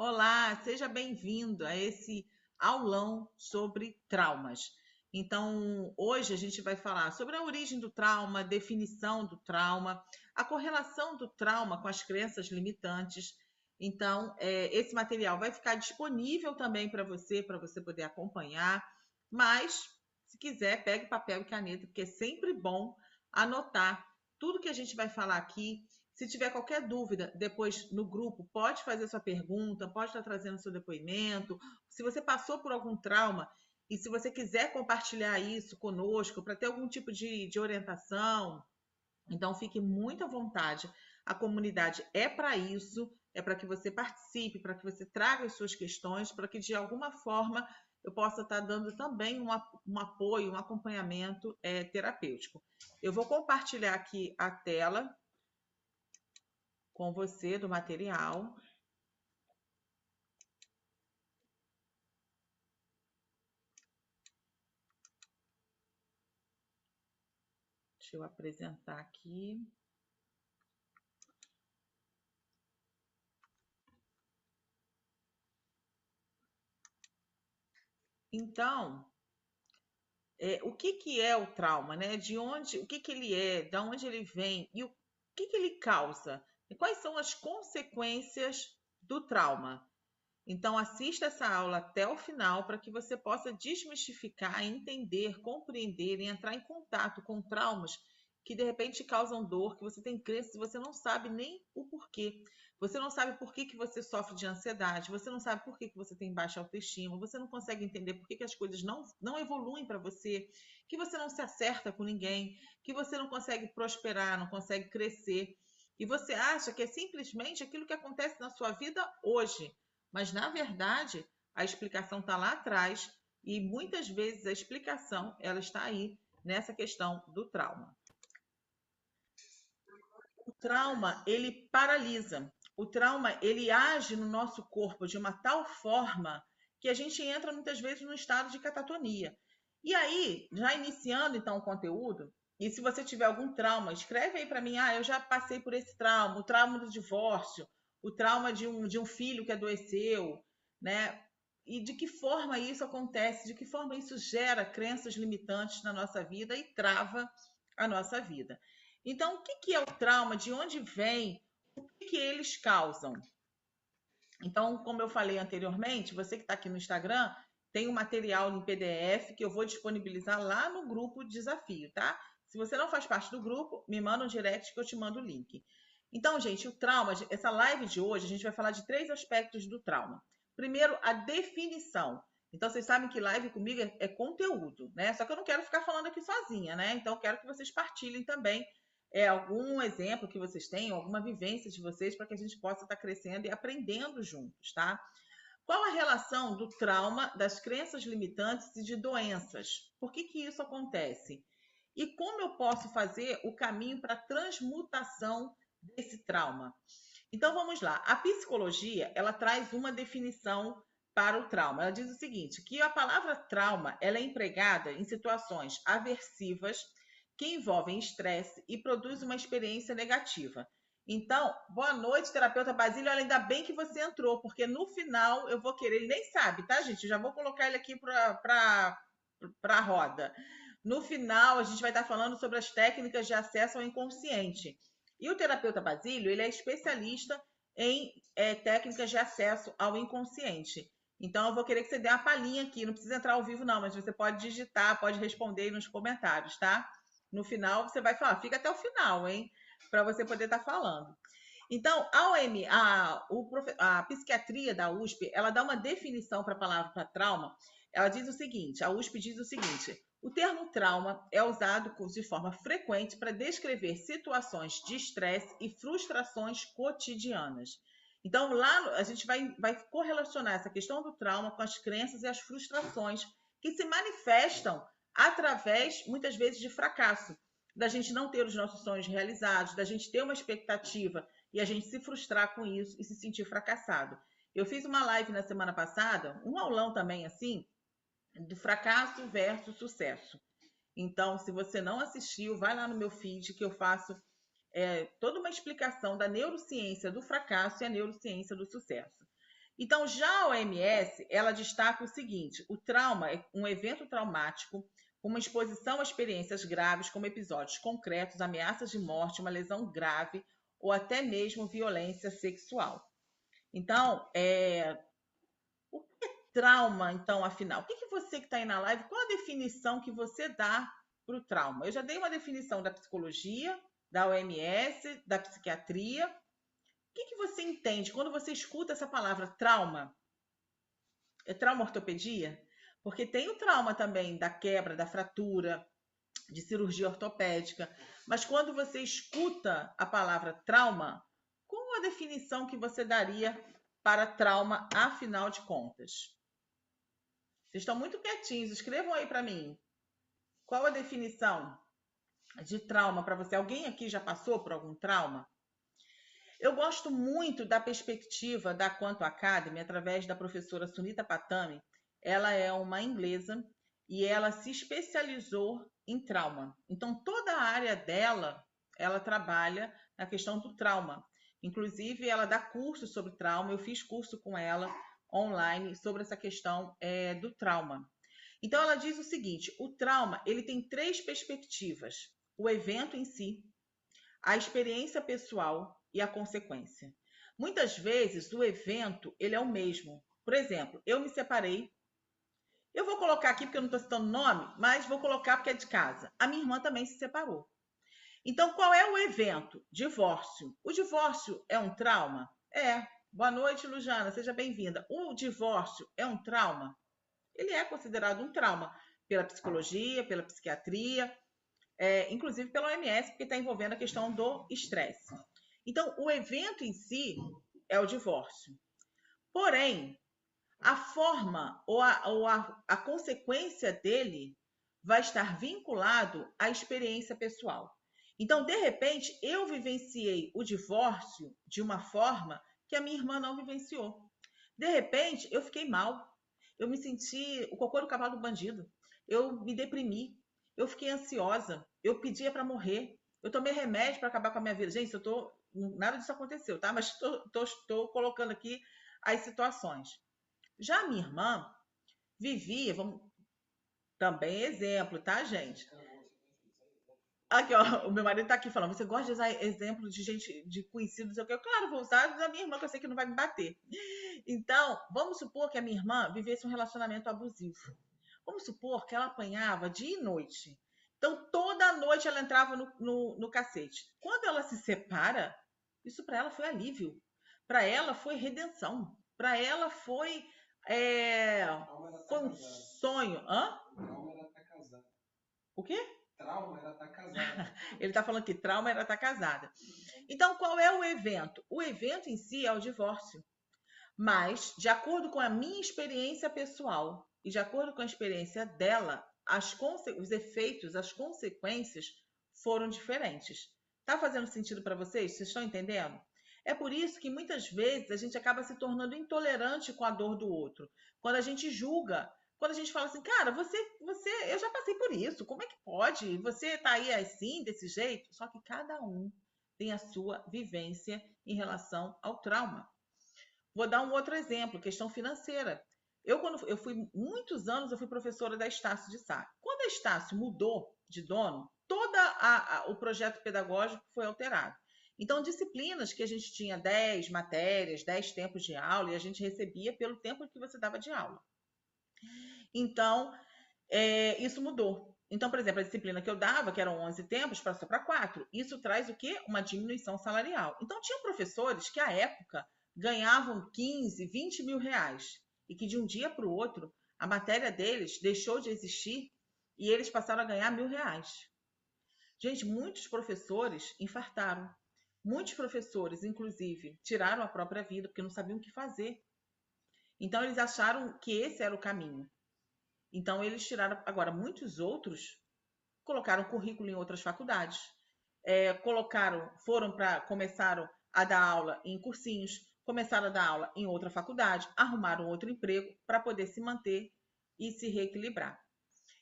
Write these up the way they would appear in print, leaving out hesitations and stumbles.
Olá, seja bem-vindo a esse aulão sobre traumas. Então, hoje a gente vai falar sobre a origem do trauma, definição do trauma, a correlação do trauma com as crenças limitantes. Então, esse material vai ficar disponível também para você poder acompanhar. Mas, se quiser, pegue papel e caneta, porque é sempre bom anotar tudo que a gente vai falar aqui. Se tiver qualquer dúvida, depois no grupo, pode fazer sua pergunta, pode estar trazendo seu depoimento. Se você passou por algum trauma e se você quiser compartilhar isso conosco para ter algum tipo de orientação, então fique muito à vontade. A comunidade é para isso, é para que você participe, para que você traga as suas questões, para que de alguma forma eu possa estar dando também um apoio, um acompanhamento terapêutico. Eu vou compartilhar aqui a tela com você do material. Deixa eu apresentar aqui. Então, o que que é o trauma, né? De onde, o que que ele é, de onde ele vem e o que ele causa? E quais são as consequências do trauma? Então, assista essa aula até o final para que você possa desmistificar, entender, compreender e entrar em contato com traumas que de repente causam dor, que você tem crenças e você não sabe nem o porquê. Você não sabe por que que você sofre de ansiedade, você não sabe por que que você tem baixa autoestima, você não consegue entender por que que as coisas não evoluem para você, que você não se acerta com ninguém, que você não consegue prosperar, não consegue crescer. E você acha que é simplesmente aquilo que acontece na sua vida hoje. Mas, na verdade, a explicação está lá atrás e muitas vezes a explicação ela está aí nessa questão do trauma. O trauma, ele paralisa. O trauma, ele age no nosso corpo de uma tal forma que a gente entra muitas vezes no estado de catatonia. E aí, já iniciando então o conteúdo, e se você tiver algum trauma, escreve aí para mim, eu já passei por esse trauma, o trauma do divórcio, o trauma de um filho que adoeceu, né? E de que forma isso acontece, de que forma isso gera crenças limitantes na nossa vida e trava a nossa vida. Então, o que que é o trauma? De onde vem? O que que eles causam? Então, como eu falei anteriormente, você que está aqui no Instagram, tem um material em PDF que eu vou disponibilizar lá no grupo Desafio, tá? Se você não faz parte do grupo, me manda um direct que eu te mando o link. Então, gente, o trauma, essa live de hoje, a gente vai falar de 3 aspectos do trauma. Primeiro, a definição. Então, vocês sabem que live comigo é conteúdo, né? Só que eu não quero ficar falando aqui sozinha, né? Então, eu quero que vocês partilhem também algum exemplo que vocês tenham, alguma vivência de vocês, para que a gente possa estar crescendo e aprendendo juntos, tá? Qual a relação do trauma, das crenças limitantes e de doenças? Por que que isso acontece? E como eu posso fazer o caminho para a transmutação desse trauma? Então vamos lá. A psicologia, ela traz uma definição para o trauma. Ela diz o seguinte, que a palavra trauma, ela é empregada em situações aversivas que envolvem estresse e produz uma experiência negativa. Então, boa noite, terapeuta Basílio. Olha, ainda bem que você entrou, porque no final eu vou querer, ele nem sabe, tá, gente? Eu já vou colocar ele aqui para a roda. No final, a gente vai estar falando sobre as técnicas de acesso ao inconsciente. E o terapeuta Basílio, ele é especialista em técnicas de acesso ao inconsciente. Então, eu vou querer que você dê uma palhinha aqui. Não precisa entrar ao vivo, não, mas você pode digitar, pode responder aí nos comentários, tá? No final, você vai falar. Fica até o final, hein? Para você poder estar falando. Então, a psiquiatria da USP, ela dá uma definição para a palavra para trauma. Ela diz o seguinte, a USP diz o seguinte, o termo trauma é usado de forma frequente para descrever situações de estresse e frustrações cotidianas. Então, lá a gente vai correlacionar essa questão do trauma com as crenças e as frustrações que se manifestam através, muitas vezes, de fracasso. Da gente não ter os nossos sonhos realizados, da gente ter uma expectativa e a gente se frustrar com isso e se sentir fracassado. Eu fiz uma live na semana passada, um aulão também assim, do fracasso versus sucesso. Então, se você não assistiu, vai lá no meu feed que eu faço toda uma explicação da neurociência do fracasso e a neurociência do sucesso. Então, já a OMS, ela destaca o seguinte: o trauma é um evento traumático, uma exposição a experiências graves, como episódios concretos, ameaças de morte, uma lesão grave ou até mesmo violência sexual. Então, o que é trauma, então, afinal? O que você que está aí na live, qual a definição que você dá para o trauma? Eu já dei uma definição da psicologia, da OMS, da psiquiatria. O que você entende quando você escuta essa palavra trauma? É trauma ortopedia? Porque tem o trauma também da quebra, da fratura, de cirurgia ortopédica. Mas quando você escuta a palavra trauma, qual a definição que você daria para trauma, afinal de contas? Vocês estão muito quietinhos, escrevam aí para mim. Qual a definição de trauma para você? Alguém aqui já passou por algum trauma? Eu gosto muito da perspectiva da Quanto Academy, através da professora Sunita Patami. Ela é uma inglesa e ela se especializou em trauma. Então, toda a área dela, ela trabalha na questão do trauma. Inclusive, ela dá curso sobre trauma. Eu fiz curso com ela online sobre essa questão do trauma. Então, ela diz o seguinte: o trauma ele tem 3 perspectivas: o evento em si, a experiência pessoal e a consequência. Muitas vezes o evento ele é o mesmo. Por exemplo, eu me separei. Eu vou colocar aqui porque eu não estou citando nome, mas vou colocar porque é de casa. A minha irmã também se separou. Então, qual é o evento? Divórcio. O divórcio é um trauma? É. Boa noite, Lujana, seja bem-vinda. O divórcio é um trauma? Ele é considerado um trauma pela psicologia, pela psiquiatria, inclusive pela OMS, porque está envolvendo a questão do estresse. Então, o evento em si é o divórcio. Porém, a forma ou a consequência dele vai estar vinculado à experiência pessoal. Então, de repente, eu vivenciei o divórcio de uma forma que a minha irmã não vivenciou. De repente, eu fiquei mal. Eu me senti o cocô do cavalo do bandido. Eu me deprimi. Eu fiquei ansiosa. Eu pedia para morrer. Eu tomei remédio para acabar com a minha vida. Gente, nada disso aconteceu, tá? Mas estou colocando aqui as situações. Já a minha irmã vivia, também exemplo, tá, gente? Aqui, ó, o meu marido tá aqui falando, você gosta de usar exemplo de gente, de conhecidos, eu quero, claro, vou usar da minha irmã, que eu sei que não vai me bater. Então, vamos supor que a minha irmã vivesse um relacionamento abusivo. Vamos supor que ela apanhava dia e noite. Então, toda noite ela entrava no cacete. Quando ela se separa, isso para ela foi alívio. Para ela foi redenção. Para ela foi, foi um sonho. Hã? Trauma era estar casada. O quê? Trauma era estar casada. Ele está falando que trauma era estar casada. Então, qual é o evento? O evento em si é o divórcio. Mas, de acordo com a minha experiência pessoal e de acordo com a experiência dela, os efeitos, as consequências foram diferentes. Tá fazendo sentido para vocês? Vocês estão entendendo? É por isso que muitas vezes a gente acaba se tornando intolerante com a dor do outro. Quando a gente julga, quando a gente fala assim, cara, eu já passei por isso, como é que pode? Você tá aí assim, desse jeito? Só que cada um tem a sua vivência em relação ao trauma. Vou dar um outro exemplo, questão financeira. Quando eu fui muitos anos, eu fui professora da Estácio de Sá. Quando a Estácio mudou de dono, todo o projeto pedagógico foi alterado. Então, disciplinas que a gente tinha 10 matérias, 10 tempos de aula, e a gente recebia pelo tempo que você dava de aula. Então, isso mudou. Então, por exemplo, a disciplina que eu dava, que eram 11 tempos, passou para 4. Isso traz o quê? Uma diminuição salarial. Então, tinha professores que, à época, ganhavam 15, 20 mil reais e que de um dia para o outro a matéria deles deixou de existir e eles passaram a ganhar R$ 1.000. Gente, muitos professores infartaram. Muitos professores, inclusive, tiraram a própria vida porque não sabiam o que fazer. Então, eles acharam que esse era o caminho. Então, eles tiraram. Agora, muitos outros colocaram currículo em outras faculdades, começaram a dar aula em cursinhos, começaram a dar aula em outra faculdade, arrumaram outro emprego para poder se manter e se reequilibrar.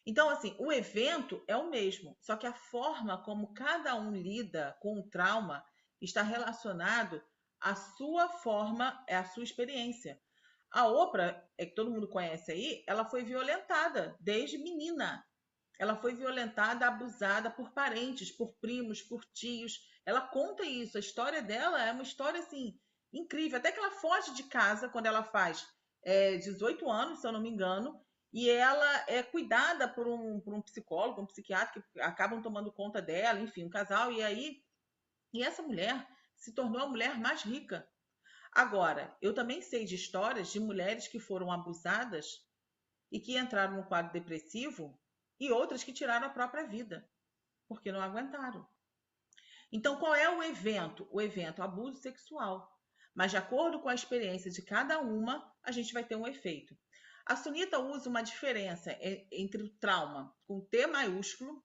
Então, assim, o evento é o mesmo, só que a forma como cada um lida com o trauma está relacionado à sua forma, à sua experiência. A Oprah, que todo mundo conhece aí, ela foi violentada desde menina. Ela foi violentada, abusada por parentes, por primos, por tios. Ela conta isso. A história dela é uma história assim incrível. Até que ela foge de casa quando ela faz 18 anos, se eu não me engano, e ela é cuidada por um psicólogo, um psiquiatra que acabam tomando conta dela, enfim, um casal. E essa mulher se tornou a mulher mais rica. Agora, eu também sei de histórias de mulheres que foram abusadas e que entraram no quadro depressivo e outras que tiraram a própria vida, porque não aguentaram. Então, qual é o evento? O evento abuso sexual. Mas, de acordo com a experiência de cada uma, a gente vai ter um efeito. A Sunita usa uma diferença entre o trauma com T maiúsculo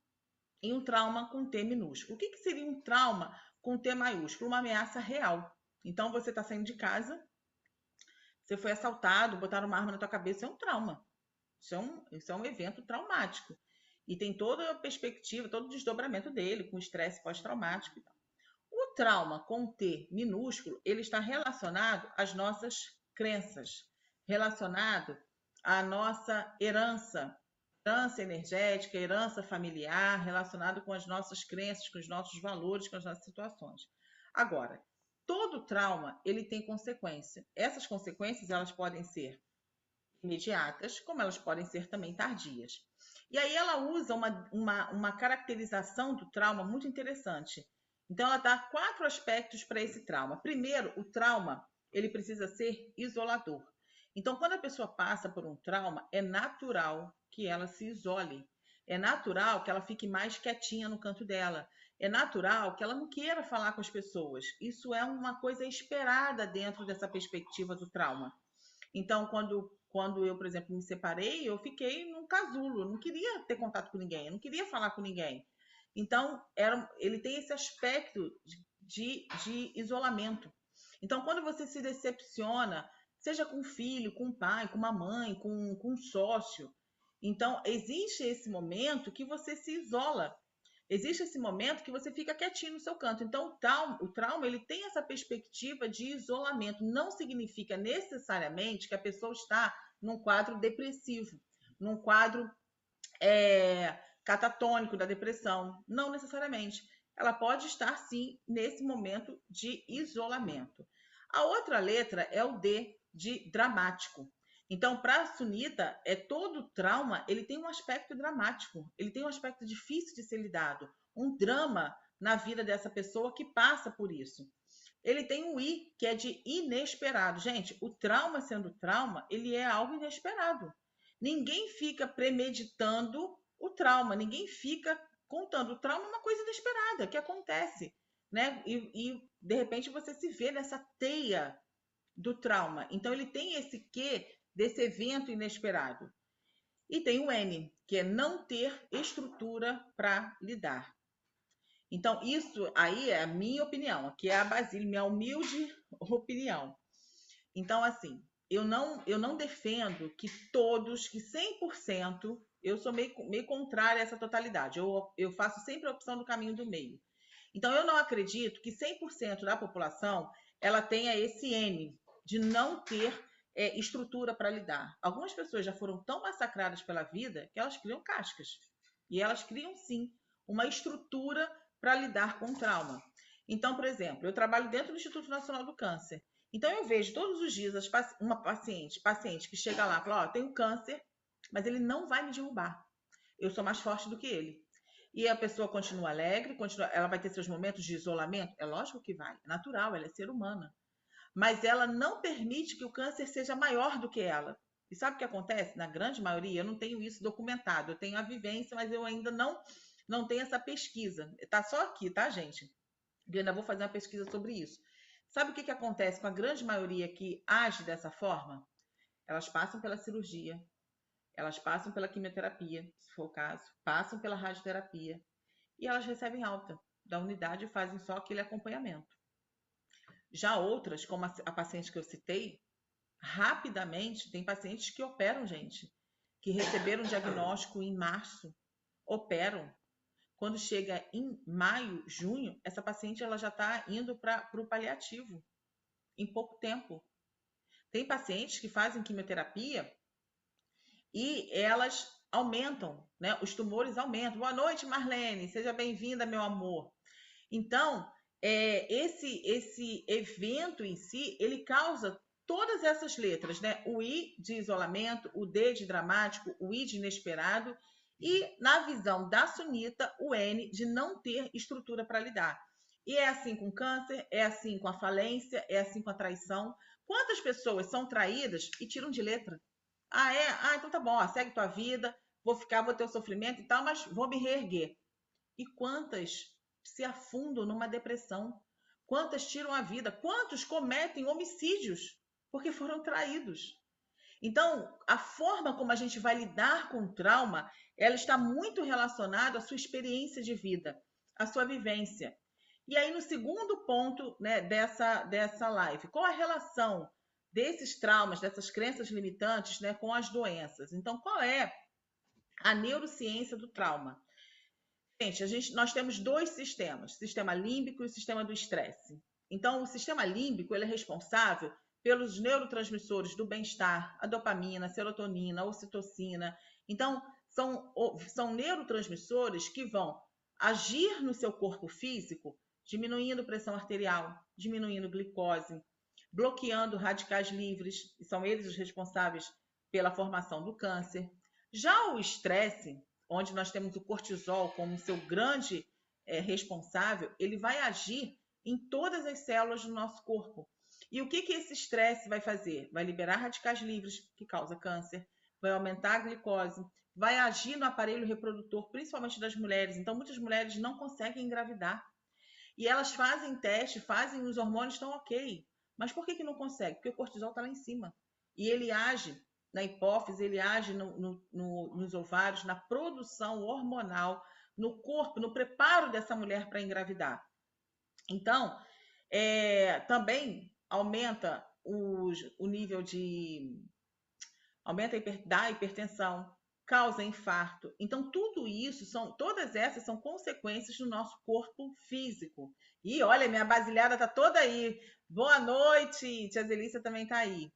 e um trauma com T minúsculo. O que seria um trauma com T maiúsculo? Uma ameaça real. Então, você está saindo de casa, você foi assaltado, botaram uma arma na tua cabeça, é um trauma. Isso é um evento traumático. E tem toda a perspectiva, todo o desdobramento dele, com estresse pós-traumático e tal. O trauma com T minúsculo, ele está relacionado às nossas crenças, relacionado à nossa herança energética, herança familiar, relacionado com as nossas crenças, com os nossos valores, com as nossas situações. Agora, todo trauma, ele tem consequência. Essas consequências, elas podem ser imediatas, como elas podem ser também tardias. E aí ela usa uma caracterização do trauma muito interessante. Então ela dá 4 aspectos para esse trauma. Primeiro, o trauma, ele precisa ser isolador. Então, quando a pessoa passa por um trauma, é natural que ela se isole. É natural que ela fique mais quietinha no canto dela. É natural que ela não queira falar com as pessoas. Isso é uma coisa esperada dentro dessa perspectiva do trauma. Então, quando eu, por exemplo, me separei, eu fiquei num casulo, eu não queria ter contato com ninguém, eu não queria falar com ninguém. Então, ele tem esse aspecto de isolamento. Então, quando você se decepciona, seja com um filho, com um pai, com uma mãe, com um sócio, então existe esse momento que você se isola. Existe esse momento que você fica quietinho no seu canto. Então, o trauma ele tem essa perspectiva de isolamento. Não significa necessariamente que a pessoa está num quadro depressivo, num quadro catatônico da depressão. Não necessariamente. Ela pode estar, sim, nesse momento de isolamento. A outra letra é o D, de dramático. Então, para a Sunita, todo trauma, ele tem um aspecto dramático, ele tem um aspecto difícil de ser lidado, um drama na vida dessa pessoa que passa por isso. Ele tem um I, que é de inesperado. Gente, o trauma sendo trauma, ele é algo inesperado. Ninguém fica premeditando o trauma, ninguém fica contando. O trauma é uma coisa inesperada que acontece, né? E de repente você se vê nessa teia do trauma. Então ele tem esse quê desse evento inesperado. E tem o N, que é não ter estrutura para lidar. Então, isso aí é a minha opinião, que é a Basílio, minha humilde opinião. Então, assim, eu não defendo que todos, que 100%, eu sou meio contrária a essa totalidade. Eu faço sempre a opção do caminho do meio. Então, eu não acredito que 100% da população ela tenha esse N de não ter estrutura para lidar. Algumas pessoas já foram tão massacradas pela vida que elas criam cascas. E elas criam, sim, uma estrutura para lidar com o trauma. Então, por exemplo, eu trabalho dentro do Instituto Nacional do Câncer. Então, eu vejo todos os dias uma paciente que chega lá e fala, tenho câncer, mas ele não vai me derrubar. Eu sou mais forte do que ele. E a pessoa continua alegre, ela vai ter seus momentos de isolamento? É lógico que vai, é natural, ela é ser humana. Mas ela não permite que o câncer seja maior do que ela. E sabe o que acontece? Na grande maioria, eu não tenho isso documentado. Eu tenho a vivência, mas eu ainda não tenho essa pesquisa. Está só aqui, tá, gente? Eu ainda vou fazer uma pesquisa sobre isso. Sabe o que acontece com a grande maioria que age dessa forma? Elas passam pela cirurgia, elas passam pela quimioterapia, se for o caso, passam pela radioterapia e elas recebem alta da unidade e fazem só aquele acompanhamento. Já outras, como a paciente que eu citei, rapidamente, tem pacientes que operam, gente, que receberam diagnóstico em março, operam. Quando chega em maio, junho, essa paciente ela já está indo para o paliativo, em pouco tempo. Tem pacientes que fazem quimioterapia e elas aumentam, né? Os tumores aumentam. Boa noite, Marlene. Seja bem-vinda, meu amor. Então, esse evento em si, ele causa todas essas letras, né? O I de isolamento, o D de dramático, o I de inesperado e, na visão da sunita, o N de não ter estrutura para lidar. E é assim com câncer, é assim com a falência, é assim com a traição. Quantas pessoas são traídas e tiram de letra? Ah, é? Ah, então tá bom, ó, segue tua vida, vou ter o sofrimento e tal, mas vou me reerguer. E quantas se afundam numa depressão? Quantas tiram a vida? Quantos cometem homicídios porque foram traídos? Então, a forma como a gente vai lidar com o trauma, ela está muito relacionada à sua experiência de vida, à sua vivência. E aí, no segundo ponto, né, dessa live, qual a relação desses traumas, dessas crenças limitantes, né, com as doenças? Então, qual é a neurociência do trauma? Gente, nós temos dois sistemas, sistema límbico e o sistema do estresse. Então, o sistema límbico ele é responsável pelos neurotransmissores do bem-estar, a dopamina, a serotonina, a ocitocina. Então, são neurotransmissores que vão agir no seu corpo físico, diminuindo pressão arterial, diminuindo glicose, bloqueando radicais livres, e são eles os responsáveis pela formação do câncer. Já o estresse, onde nós temos o cortisol como seu grande responsável, ele vai agir em todas as células do nosso corpo. E o que esse estresse vai fazer? Vai liberar radicais livres, que causa câncer, vai aumentar a glicose, vai agir no aparelho reprodutor, principalmente das mulheres. Então, muitas mulheres não conseguem engravidar. E elas fazem teste, os hormônios estão ok. Mas por que não consegue? Porque o cortisol está lá em cima. E ele age na hipófise, ele age nos ovários, na produção hormonal, no corpo, no preparo dessa mulher para engravidar. Então, também aumenta o nível de... aumenta da hipertensão, causa infarto. Então, todas essas são consequências do nosso corpo físico. E olha, minha basilhada está toda aí. Boa noite, tia Zelícia também está aí.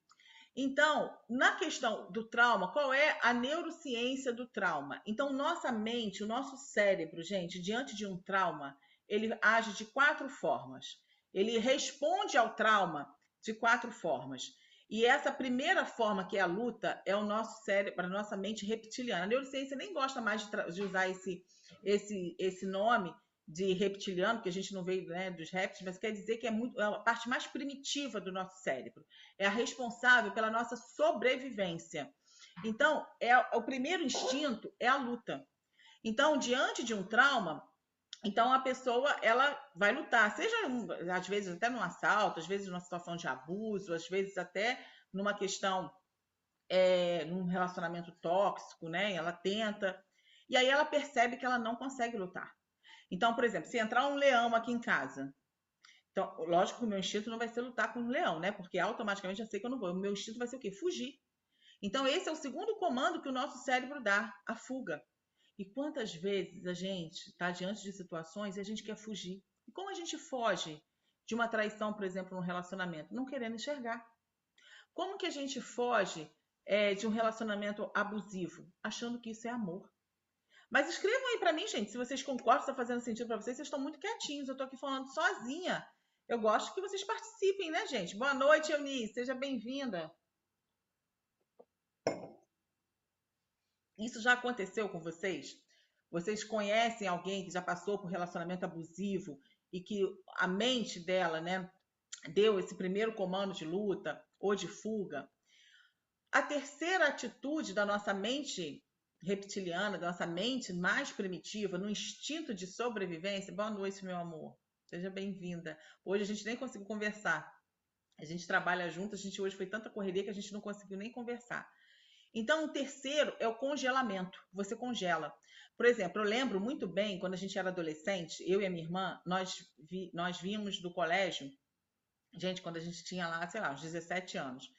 Então, na questão do trauma, qual é a neurociência do trauma? Então, nossa mente, o nosso cérebro, gente, diante de um trauma, ele age de 4 formas. Ele responde ao trauma de 4 formas. E essa primeira forma, que é a luta, é o nosso cérebro, a nossa mente reptiliana. A neurociência nem gosta mais de usar esse nome de reptiliano, porque a gente não veio, né, dos répteis, mas quer dizer que é a parte mais primitiva do nosso cérebro. É a responsável pela nossa sobrevivência. Então, o primeiro instinto é a luta. Então, diante de um trauma, então a pessoa ela vai lutar, seja às vezes até num assalto, às vezes numa situação de abuso, às vezes até numa questão, num relacionamento tóxico, né? Ela tenta, e aí ela percebe que ela não consegue lutar. Então, por exemplo, se entrar um leão aqui em casa, então, lógico que o meu instinto não vai ser lutar com um leão, né? Porque automaticamente eu sei que eu não vou. O meu instinto vai ser o quê? Fugir. Então, esse é o segundo comando que o nosso cérebro dá, a fuga. E quantas vezes a gente está diante de situações e a gente quer fugir? E como a gente foge de uma traição, por exemplo, num relacionamento? Não querendo enxergar. Como que a gente foge de um relacionamento abusivo? Achando que isso é amor. Mas escrevam aí para mim, gente, se vocês concordam, se está fazendo sentido para vocês. Vocês estão muito quietinhos, eu estou aqui falando sozinha. Eu gosto que vocês participem, né, gente? Boa noite, Eunice, seja bem-vinda. Isso já aconteceu com vocês? Vocês conhecem alguém que já passou por relacionamento abusivo e que a mente dela, né, deu esse primeiro comando de luta ou de fuga? A terceira atitude da nossa mente reptiliana, da nossa mente mais primitiva, no instinto de sobrevivência. Boa noite, meu amor. Seja bem-vinda. Hoje a gente nem conseguiu conversar. A gente trabalha junto, hoje foi tanta correria que a gente não conseguiu nem conversar. Então, o terceiro é o congelamento. Você congela. Por exemplo, eu lembro muito bem, quando a gente era adolescente, eu e a minha irmã, nós vínhamos do colégio, gente, quando a gente tinha lá, sei lá, uns 17 anos.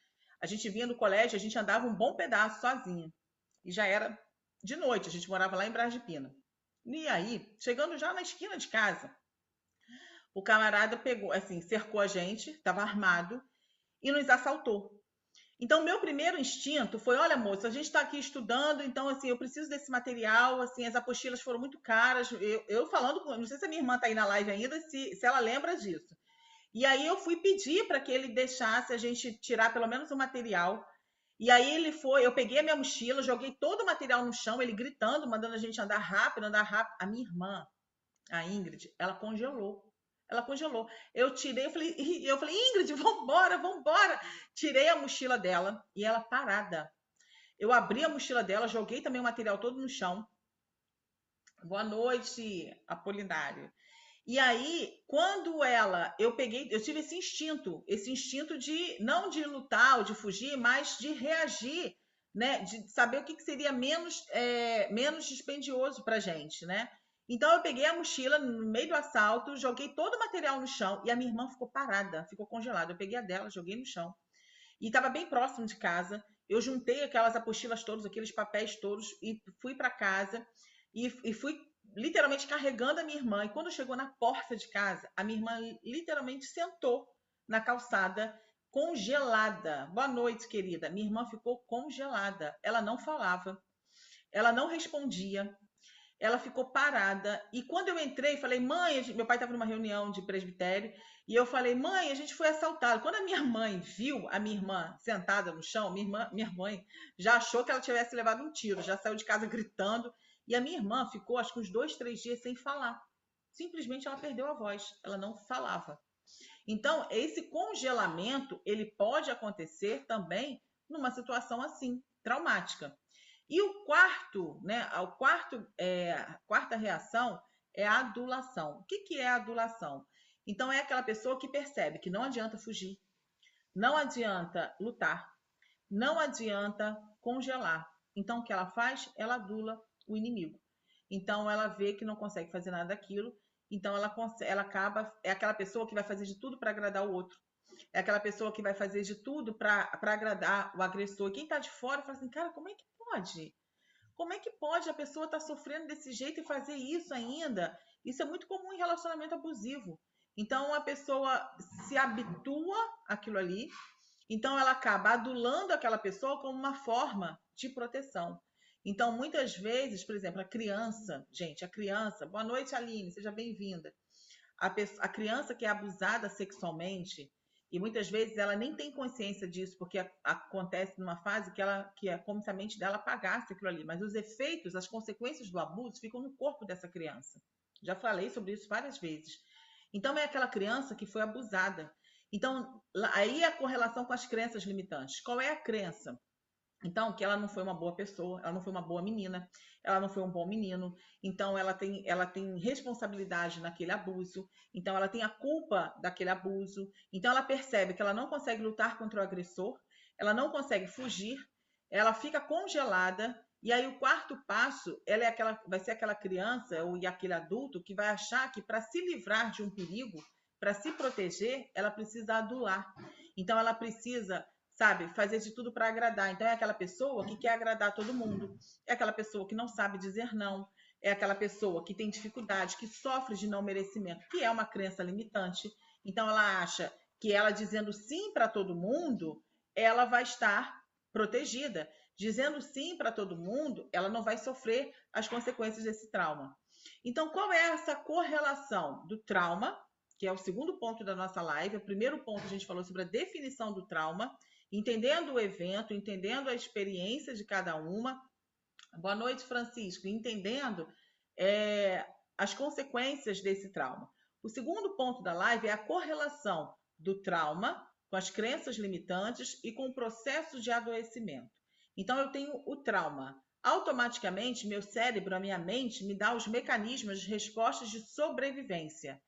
A gente vinha do colégio, a gente andava um bom pedaço sozinha. E já era de noite, a gente morava lá em Bras de Pina. E aí, chegando já na esquina de casa, o camarada pegou, assim, cercou a gente, estava armado, e nos assaltou. Então, meu primeiro instinto foi, olha, moça, a gente está aqui estudando, então, assim, eu preciso desse material, assim, as apostilas foram muito caras. Eu falando com, não sei se a minha irmã está aí na live ainda, se ela lembra disso. E aí eu fui pedir para que ele deixasse a gente tirar pelo menos o material. E aí ele foi, eu peguei a minha mochila, joguei todo o material no chão, ele gritando, mandando a gente andar rápido, andar rápido. A minha irmã, a Ingrid, ela congelou. Ela congelou. Eu falei, Ingrid, vambora, vambora. Tirei a mochila dela e ela parada. Eu abri a mochila dela, joguei também o material todo no chão. Boa noite, Apolinário. E aí, quando eu tive esse instinto de não de lutar ou de fugir, mas de reagir, né? De saber o que seria menos dispendioso para a gente, né? Então eu peguei a mochila no meio do assalto, joguei todo o material no chão e a minha irmã ficou parada, ficou congelada. Eu peguei a dela, joguei no chão e estava bem próximo de casa. Eu juntei aquelas apostilas todas, aqueles papéis todos e fui para casa e fui literalmente carregando a minha irmã. E quando chegou na porta de casa, a minha irmã literalmente sentou na calçada, congelada. Boa noite, querida. Minha irmã ficou congelada. Ela não falava, ela não respondia, ela ficou parada. E quando eu entrei, falei, mãe, meu pai estava numa reunião de presbitério, e eu falei, mãe, a gente foi assaltado. Quando a minha mãe viu a minha irmã sentada no chão, minha mãe já achou que ela tivesse levado um tiro, já saiu de casa gritando. E a minha irmã ficou, acho que uns 2, 3 dias sem falar. Simplesmente ela perdeu a voz, ela não falava. Então, esse congelamento, ele pode acontecer também numa situação assim, traumática. E o quarto, né, a quarta reação é a adulação. O que é a adulação? Então, é aquela pessoa que percebe que não adianta fugir, não adianta lutar, não adianta congelar. Então, o que ela faz? Ela adula o inimigo. Então, ela vê que não consegue fazer nada daquilo, então ela acaba, é aquela pessoa que vai fazer de tudo para agradar o outro. É aquela pessoa que vai fazer de tudo para agradar o agressor. E quem está de fora fala assim, cara, como é que pode? Como é que pode a pessoa estar sofrendo desse jeito e fazer isso ainda? Isso é muito comum em relacionamento abusivo. Então a pessoa se habitua àquilo ali, então ela acaba adulando aquela pessoa como uma forma de proteção. Então, muitas vezes, por exemplo, a criança, gente, a criança, boa noite, Aline, seja bem-vinda. A criança que é abusada sexualmente, e muitas vezes ela nem tem consciência disso, porque acontece numa fase que é como se a mente dela apagasse aquilo ali, mas os efeitos, as consequências do abuso ficam no corpo dessa criança. Já falei sobre isso várias vezes. Então é aquela criança que foi abusada. Então, aí é a correlação com as crenças limitantes. Qual é a crença? Então, que ela não foi uma boa pessoa, ela não foi uma boa menina, ela não foi um bom menino, então ela tem responsabilidade naquele abuso, então ela tem a culpa daquele abuso, então ela percebe que ela não consegue lutar contra o agressor, ela não consegue fugir, ela fica congelada, e aí o quarto passo, vai ser aquela criança ou aquele adulto que vai achar que para se livrar de um perigo, para se proteger, ela precisa adular. Então ela precisa, sabe, fazer de tudo para agradar. Então é aquela pessoa que quer agradar todo mundo, é aquela pessoa que não sabe dizer não, é aquela pessoa que tem dificuldade, que sofre de não merecimento, que é uma crença limitante. Então ela acha que ela dizendo sim para todo mundo, ela vai estar protegida. Dizendo sim para todo mundo, ela não vai sofrer as consequências desse trauma. Então, qual é essa correlação do trauma, que é o segundo ponto da nossa live? O primeiro ponto a gente falou sobre a definição do trauma, entendendo o evento, entendendo a experiência de cada uma. Boa noite, Francisco. Entendendo as consequências desse trauma. O segundo ponto da live é a correlação do trauma com as crenças limitantes e com o processo de adoecimento. Então, eu tenho o trauma. Automaticamente, meu cérebro, a minha mente, me dá os mecanismos de respostas de sobrevivência.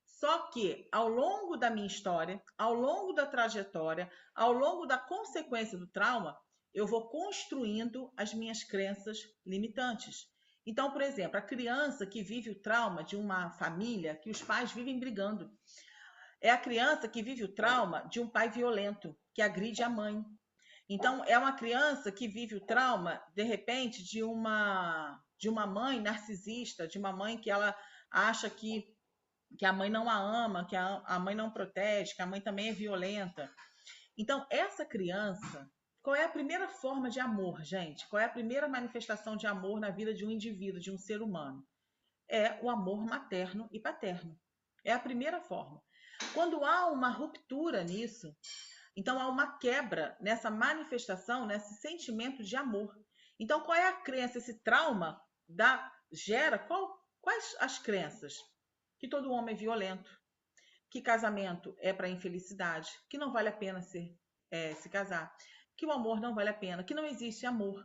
Só que, ao longo da minha história, ao longo da trajetória, ao longo da consequência do trauma, eu vou construindo as minhas crenças limitantes. Então, por exemplo, a criança que vive o trauma de uma família que os pais vivem brigando. É a criança que vive o trauma de um pai violento, que agride a mãe. Então, é uma criança que vive o trauma, de repente, de uma mãe narcisista, de uma mãe que ela acha que a mãe não a ama, que a mãe não protege, que a mãe também é violenta. Então, essa criança, Qual é a primeira forma de amor, gente? Qual é a primeira manifestação de amor na vida de um indivíduo, de um ser humano? É o amor materno e paterno. É a primeira forma. Quando há uma ruptura nisso, então há uma quebra nessa manifestação, nesse sentimento de amor. Então, qual é a crença? Esse trauma gera quais as crenças? Que todo homem é violento, que casamento é para infelicidade, que não vale a pena se casar, que o amor não vale a pena, que não existe amor,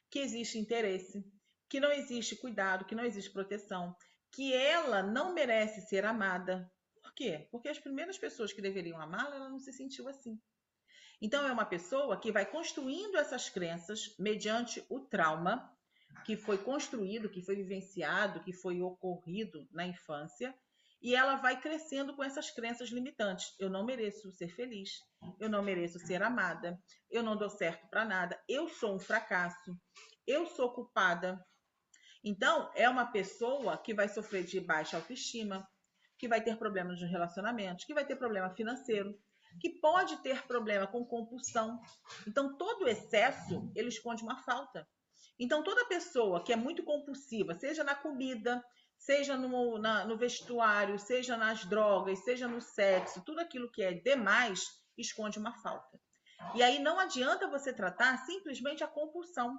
que existe interesse, que não existe cuidado, que não existe proteção, que ela não merece ser amada. Por quê? Porque as primeiras pessoas que deveriam amá-la, ela não se sentiu assim. Então, é uma pessoa que vai construindo essas crenças mediante o trauma que foi construído, que foi vivenciado, que foi ocorrido na infância, e ela vai crescendo com essas crenças limitantes. Eu não mereço ser feliz, eu não mereço ser amada, eu não dou certo para nada, eu sou um fracasso, eu sou culpada. Então, é uma pessoa que vai sofrer de baixa autoestima, que vai ter problemas nos relacionamentos, que vai ter problema financeiro, que pode ter problema com compulsão. Então, todo excesso, ele esconde uma falta. Então, toda pessoa que é muito compulsiva, seja na comida, seja no vestuário, seja nas drogas, seja no sexo, tudo aquilo que é demais, esconde uma falta. E aí não adianta você tratar simplesmente a compulsão.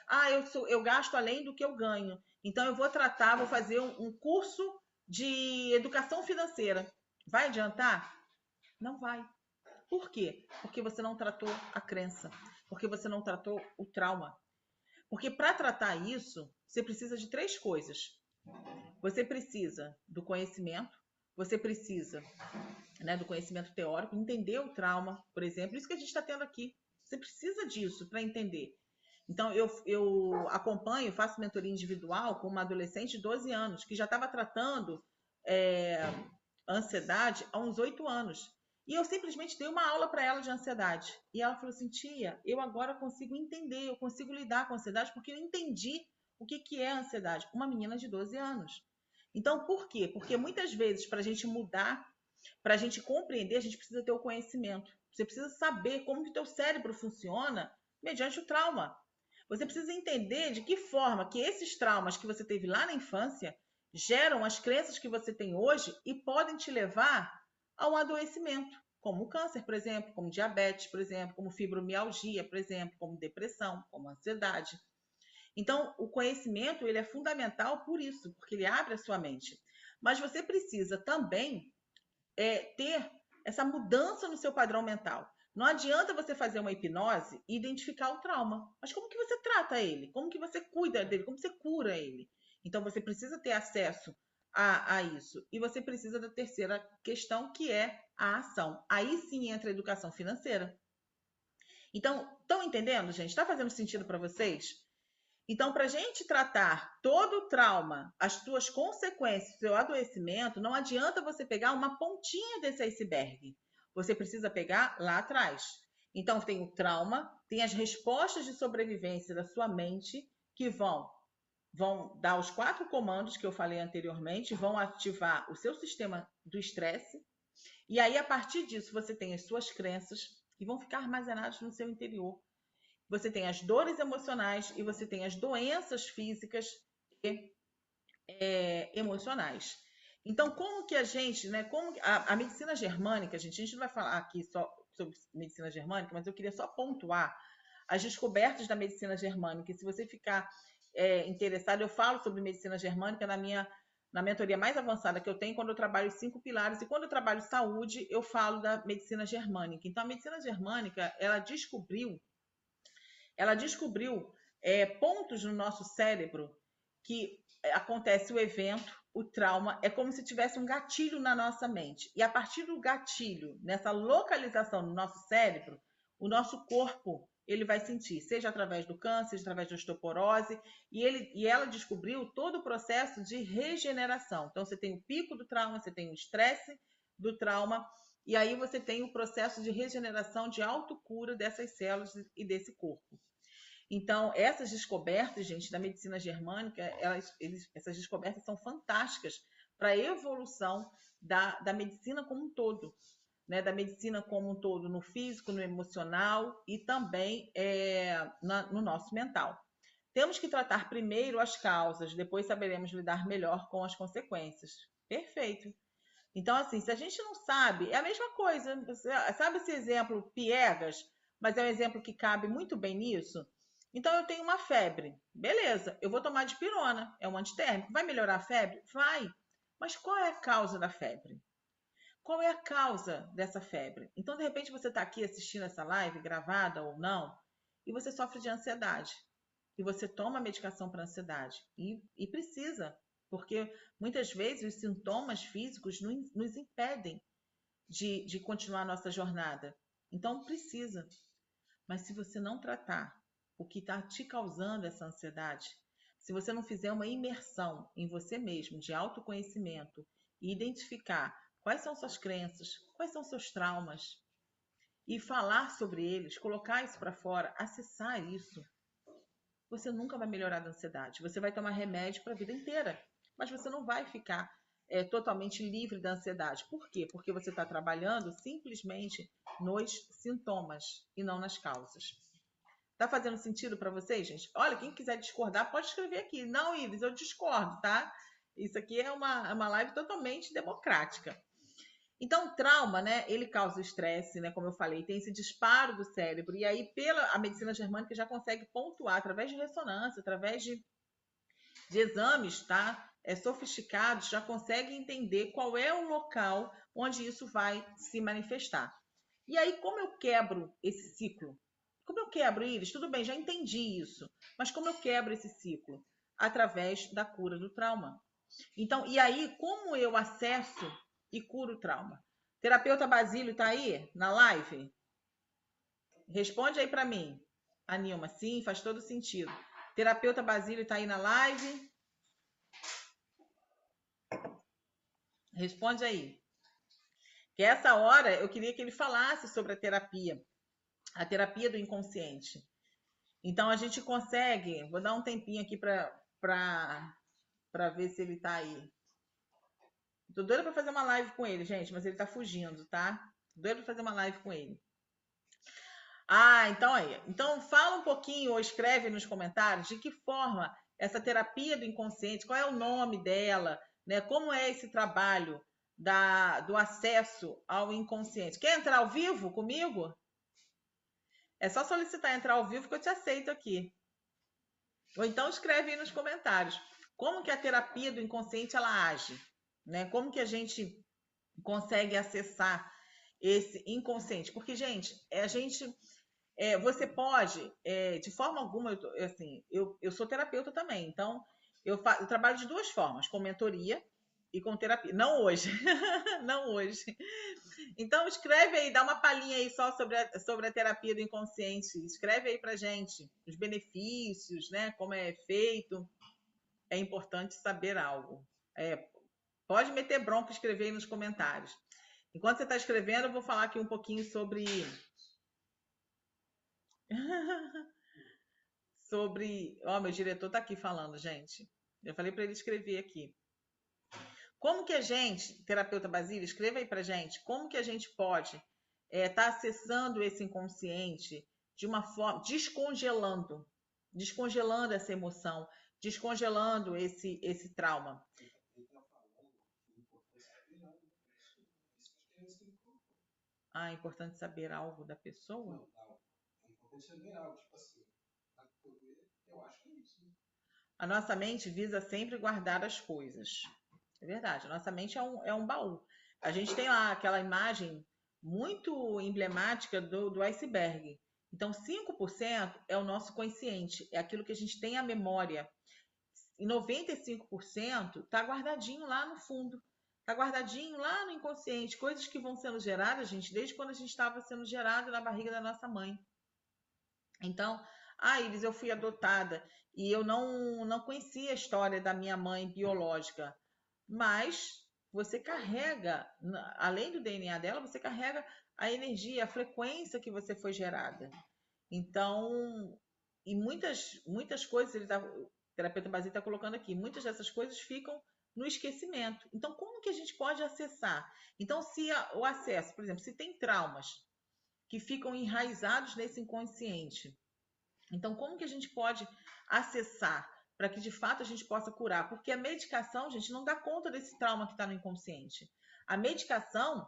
Ah, eu gasto além do que eu ganho. Então eu vou vou fazer um curso de educação financeira. Vai adiantar? Não vai. Por quê? Porque você não tratou a crença. Porque você não tratou o trauma. Porque para tratar isso, você precisa de três coisas. Você precisa do conhecimento, você precisa, né, do conhecimento teórico, entender o trauma, por exemplo. Isso que a gente está tendo aqui. Você precisa disso para entender. Então, eu acompanho, faço mentoria individual com uma adolescente de 12 anos, que já estava tratando é, ansiedade há uns 8 anos. E eu simplesmente dei uma aula para ela de ansiedade. E ela falou assim, tia, eu agora consigo entender, eu consigo lidar com a ansiedade porque eu entendi o que é ansiedade. Uma menina de 12 anos. Então, por quê? Porque muitas vezes, para a gente mudar, para a gente compreender, a gente precisa ter o conhecimento. Você precisa saber como que o teu cérebro funciona mediante o trauma. Você precisa entender de que forma que esses traumas que você teve lá na infância geram as crenças que você tem hoje e podem te levar a um adoecimento, como o câncer, por exemplo, como diabetes, por exemplo, como fibromialgia, por exemplo, como depressão, como ansiedade. Então, o conhecimento ele é fundamental por isso, porque ele abre a sua mente. Mas você precisa também ter essa mudança no seu padrão mental. Não adianta você fazer uma hipnose e identificar o trauma. Mas como que você trata ele? Como que você cuida dele? Como você cura ele? Então você precisa ter acesso a isso. E você precisa da terceira questão, que é a ação. Aí sim entra a educação financeira. Então, estão entendendo, gente? Está fazendo sentido para vocês? Então, para a gente tratar todo o trauma, as suas consequências, o seu adoecimento, não adianta você pegar uma pontinha desse iceberg. Você precisa pegar lá atrás. Então, tem o trauma, tem as respostas de sobrevivência da sua mente, que vão dar os 4 comandos que eu falei anteriormente, vão ativar o seu sistema do estresse. E aí, a partir disso, você tem as suas crenças, que vão ficar armazenadas no seu interior. Você tem as dores emocionais e você tem as doenças físicas e emocionais. Então, como que a gente, né? Como a medicina germânica, a gente não vai falar aqui só sobre medicina germânica, mas eu queria só pontuar as descobertas da medicina germânica. E se você ficar interessado, eu falo sobre medicina germânica na mentoria mais avançada que eu tenho, quando eu trabalho os 5 pilares, e quando eu trabalho saúde, eu falo da medicina germânica. Então, a medicina germânica, ela descobriu pontos no nosso cérebro que acontece o evento, o trauma, é como se tivesse um gatilho na nossa mente. E a partir do gatilho, nessa localização no nosso cérebro, o nosso corpo ele vai sentir, seja através do câncer, seja através da osteoporose, e ela descobriu todo o processo de regeneração. Então, você tem o pico do trauma, você tem o estresse do trauma, e aí você tem o processo de regeneração, de autocura dessas células e desse corpo. Então, essas descobertas, gente, da medicina germânica, essas descobertas são fantásticas para a evolução da medicina como um todo. né, da medicina como um todo, no físico, no emocional e também no nosso mental. Temos que tratar primeiro as causas, depois saberemos lidar melhor com as consequências. Perfeito. Então, assim, se a gente não sabe, é a mesma coisa. Você sabe esse exemplo piegas, mas é um exemplo que cabe muito bem nisso? Então, eu tenho uma febre. Beleza, eu vou tomar dipirona, é um antitérmico. Vai melhorar a febre? Vai. Mas qual é a causa da febre? Qual é a causa dessa febre? Então, de repente, você está aqui assistindo essa live, gravada ou não, e você sofre de ansiedade. E você toma medicação para ansiedade. E precisa, porque muitas vezes os sintomas físicos nos impedem de continuar a nossa jornada. Então, precisa. Mas se você não tratar o que está te causando essa ansiedade, se você não fizer uma imersão em você mesmo, de autoconhecimento, e identificar quais são suas crenças, quais são seus traumas, e falar sobre eles, colocar isso para fora, acessar isso, você nunca vai melhorar da ansiedade. Você vai tomar remédio para a vida inteira, mas você não vai ficar totalmente livre da ansiedade. Por quê? Porque você está trabalhando simplesmente nos sintomas e não nas causas. Tá fazendo sentido para vocês, gente? Olha, quem quiser discordar, pode escrever aqui. Não, Ives, eu discordo, tá? Isso aqui é uma live totalmente democrática. Então, o trauma, né, ele causa estresse, né, como eu falei, tem esse disparo do cérebro, e aí a medicina germânica já consegue pontuar através de ressonância, através de exames, tá, sofisticados, já consegue entender qual é o local onde isso vai se manifestar. E aí, como eu quebro esse ciclo? Como eu quebro, Iris? Tudo bem, já entendi isso, mas como eu quebro esse ciclo? Através da cura do trauma. Então, e aí, como eu acesso e curo o trauma? Terapeuta Basílio está aí na live? Responde aí para mim. A Nilma, sim, faz todo sentido. Terapeuta Basílio está aí na live? Responde aí. Que essa hora eu queria que ele falasse sobre a terapia do inconsciente. Então a gente consegue, vou dar um tempinho aqui para ver se ele está aí. Tô doida para fazer uma live com ele, gente, mas ele tá fugindo, tá? Doido para fazer uma live com ele. Ah, então aí. Então fala um pouquinho ou escreve nos comentários de que forma essa terapia do inconsciente, qual é o nome dela, né? Como é esse trabalho do acesso ao inconsciente? Quer entrar ao vivo comigo? É só solicitar entrar ao vivo que eu te aceito aqui. Ou então escreve aí nos comentários. Como que a terapia do inconsciente ela age, né? Como que a gente consegue acessar esse inconsciente? Porque, gente, você pode, de forma alguma, eu sou terapeuta também, então eu trabalho de duas formas, com mentoria e com terapia. Não hoje, não hoje. Então escreve aí, dá uma palhinha aí só sobre a terapia do inconsciente. Escreve aí pra gente os benefícios, né? Como é feito. É importante saber algo. Pode meter bronca e escrever aí nos comentários. Enquanto você está escrevendo, eu vou falar aqui um pouquinho sobre meu diretor está aqui falando, gente. Eu falei para ele escrever aqui. Como que a gente, terapeuta Basílio, escreva aí para gente, como que a gente pode estar acessando esse inconsciente de uma forma, descongelando essa emoção, descongelando esse trauma. Ah, é importante saber algo da pessoa? Não, é importante saber algo, tipo assim, para poder, eu acho que é isso, né? A nossa mente visa sempre guardar as coisas. É verdade, a nossa mente é um baú. A gente tem lá aquela imagem muito emblemática do iceberg. Então, 5% é o nosso consciente, é aquilo que a gente tem a memória. E 95% está guardadinho lá no fundo. Está guardadinho lá no inconsciente. Coisas que vão sendo geradas, gente, desde quando a gente estava sendo gerado na barriga da nossa mãe. Então, Iris, eu fui adotada e eu não conhecia a história da minha mãe biológica, mas você carrega, além do DNA dela, você carrega a energia, a frequência que você foi gerada. Então, e muitas coisas, o terapeuta Basílio está colocando aqui, muitas dessas coisas ficam no esquecimento. Então, como que a gente pode acessar? Então, se o acesso, por exemplo, se tem traumas que ficam enraizados nesse inconsciente, então, como que a gente pode acessar para que de fato a gente possa curar? Porque a medicação, gente, não dá conta desse trauma que está no inconsciente. A medicação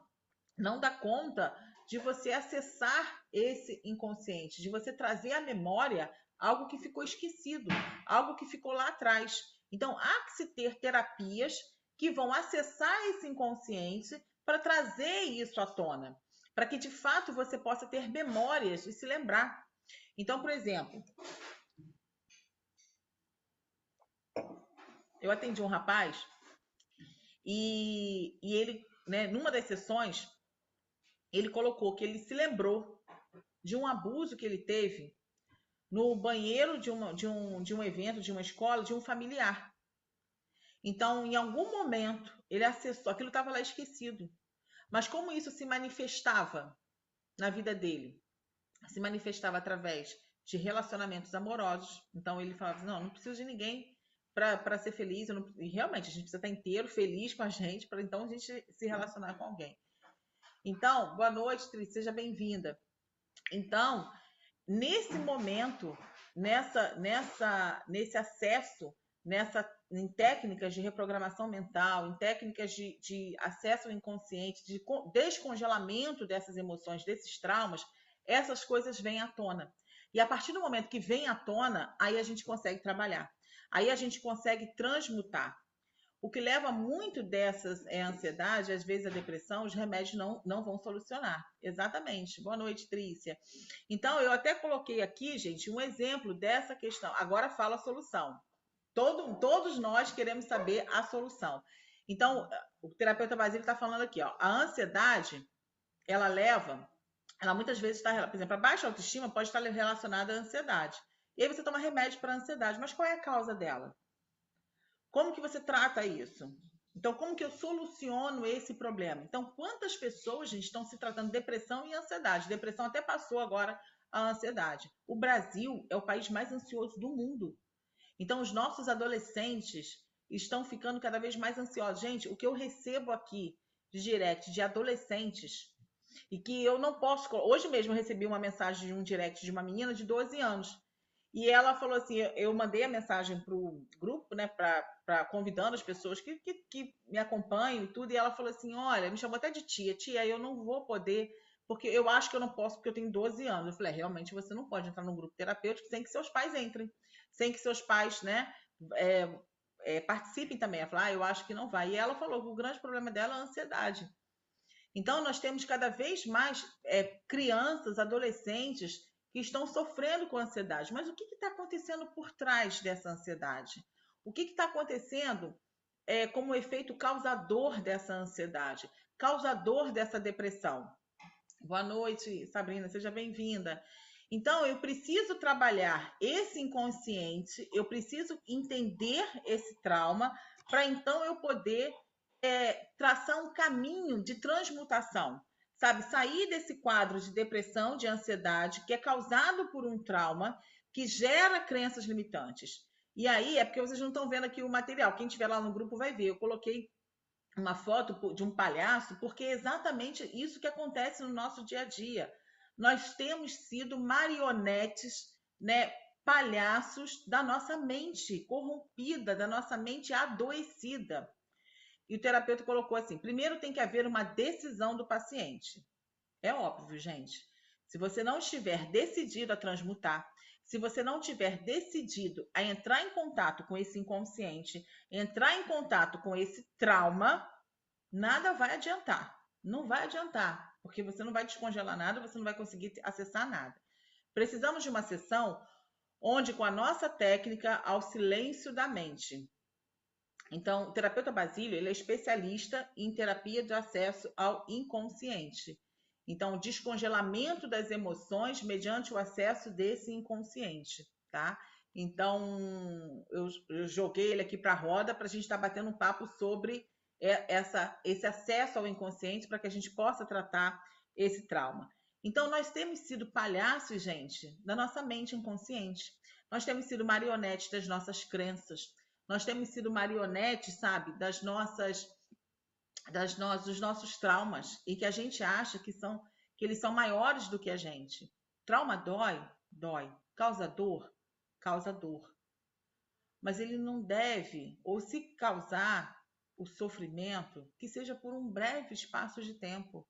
não dá conta de você acessar esse inconsciente, de você trazer à memória algo que ficou esquecido, algo que ficou lá atrás. Então, há que se ter terapias que vão acessar esse inconsciente para trazer isso à tona, para que de fato você possa ter memórias e se lembrar. Então, por exemplo, eu atendi um rapaz e ele, né, numa das sessões, ele colocou que ele se lembrou de um abuso que ele teve no banheiro de um evento, de uma escola, de um familiar. Então, em algum momento, ele acessou, aquilo estava lá esquecido. Mas como isso se manifestava na vida dele? Se manifestava através de relacionamentos amorosos. Então, ele falava, não preciso de ninguém para ser feliz. E realmente, a gente precisa estar inteiro, feliz com a gente, para então a gente se relacionar com alguém. Então, boa noite, Tris, seja bem-vinda. Então, nesse momento, nesse acesso, em técnicas de reprogramação mental, em técnicas de acesso ao inconsciente, de descongelamento dessas emoções, desses traumas, essas coisas vêm à tona. E a partir do momento que vem à tona, aí a gente consegue trabalhar. Aí a gente consegue transmutar. O que leva muito dessas é a ansiedade, às vezes a depressão, os remédios não vão solucionar. Exatamente. Boa noite, Trícia. Então, eu até coloquei aqui, gente, um exemplo dessa questão. Agora fala a solução. Todos nós queremos saber a solução. Então, o terapeuta Basílio está falando aqui, ó, a ansiedade, ela muitas vezes está, por exemplo, a baixa autoestima pode estar relacionada à ansiedade. E aí você toma remédio para a ansiedade, mas qual é a causa dela? Como que você trata isso? Então, como que eu soluciono esse problema? Então, quantas pessoas, gente, estão se tratando de depressão e ansiedade? Depressão até passou agora a ansiedade. O Brasil é o país mais ansioso do mundo. Então, os nossos adolescentes estão ficando cada vez mais ansiosos. Gente, o que eu recebo aqui de direct de adolescentes e que eu não posso... Hoje mesmo eu recebi uma mensagem de um direct de uma menina de 12 anos. E ela falou assim, eu mandei a mensagem para o grupo, né, convidando as pessoas que me acompanham e tudo, e ela falou assim, olha, me chamou até de tia, eu não vou poder, porque eu acho que eu não posso, porque eu tenho 12 anos. Eu falei, realmente você não pode entrar num grupo terapêutico sem que seus pais entrem, sem que seus pais, né, participem também. Ela falou, eu acho que não vai. E ela falou que o grande problema dela é a ansiedade. Então, nós temos cada vez mais crianças, adolescentes, que estão sofrendo com ansiedade. Mas o que está acontecendo por trás dessa ansiedade? O que está acontecendo como efeito causador dessa ansiedade, causador dessa depressão? Boa noite, Sabrina, seja bem-vinda. Então, eu preciso trabalhar esse inconsciente, eu preciso entender esse trauma, para então eu poder traçar um caminho de transmutação. Sabe, sair desse quadro de depressão, de ansiedade, que é causado por um trauma, que gera crenças limitantes. E aí, é porque vocês não estão vendo aqui o material. Quem estiver lá no grupo vai ver. Eu coloquei uma foto de um palhaço, porque é exatamente isso que acontece no nosso dia a dia. Nós temos sido marionetes, né, palhaços da nossa mente corrompida, da nossa mente adoecida. E o terapeuta colocou assim, primeiro tem que haver uma decisão do paciente. É óbvio, gente. Se você não estiver decidido a transmutar, se você não tiver decidido a entrar em contato com esse inconsciente, entrar em contato com esse trauma, nada vai adiantar. Não vai adiantar, porque você não vai descongelar nada, você não vai conseguir acessar nada. Precisamos de uma sessão onde, com a nossa técnica, ao silêncio da mente. Então, o terapeuta Basílio, ele é especialista em terapia de acesso ao inconsciente. Então, o descongelamento das emoções mediante o acesso desse inconsciente, tá? Então, eu joguei ele aqui para a roda para a gente estar batendo um papo sobre esse acesso ao inconsciente para que a gente possa tratar esse trauma. Então, nós temos sido palhaços, gente, da nossa mente inconsciente. Nós temos sido marionetes das nossas crenças. Nós temos sido marionetes, sabe, dos nossos traumas e que a gente acha que eles são maiores do que a gente. Trauma dói, dói. Causa dor, causa dor. Mas ele não deve, ou se causar o sofrimento, que seja por um breve espaço de tempo.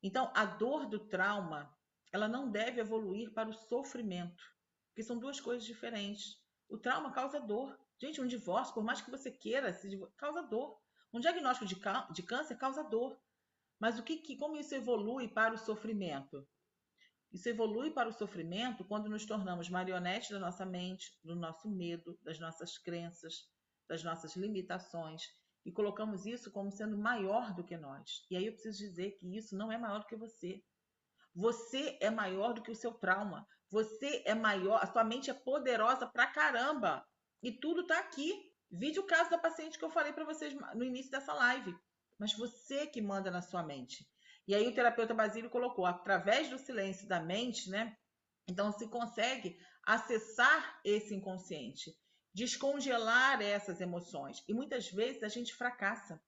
Então, a dor do trauma, ela não deve evoluir para o sofrimento, porque são duas coisas diferentes. O trauma causa dor. Gente, um divórcio, por mais que você queira, causa dor. Um diagnóstico de câncer causa dor. Mas como isso evolui para o sofrimento? Isso evolui para o sofrimento quando nos tornamos marionetes da nossa mente, do nosso medo, das nossas crenças, das nossas limitações e colocamos isso como sendo maior do que nós. E aí eu preciso dizer que isso não é maior do que você. Você é maior do que o seu trauma. Você é maior, a sua mente é poderosa pra caramba. E tudo tá aqui. Vide o caso da paciente que eu falei para vocês no início dessa live. Mas você que manda na sua mente. E aí o terapeuta Basílio colocou, através do silêncio da mente, né? Então se consegue acessar esse inconsciente, descongelar essas emoções. E muitas vezes a gente fracassa.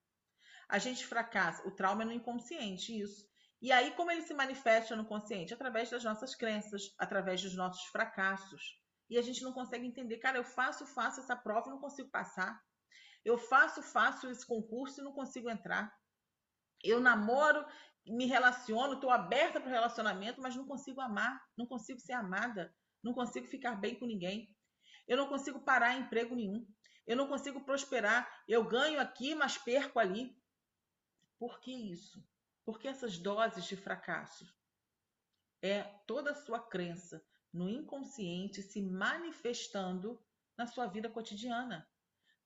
A gente fracassa. O trauma é no inconsciente, isso. E aí, como ele se manifesta no consciente? Através das nossas crenças, através dos nossos fracassos. E a gente não consegue entender. Cara, eu faço essa prova e não consigo passar. Eu faço esse concurso e não consigo entrar. Eu namoro, me relaciono, estou aberta para o relacionamento, mas não consigo amar, não consigo ser amada, não consigo ficar bem com ninguém. Eu não consigo parar em emprego nenhum. Eu não consigo prosperar. Eu ganho aqui, mas perco ali. Por que isso? Porque essas doses de fracasso é toda a sua crença no inconsciente se manifestando na sua vida cotidiana.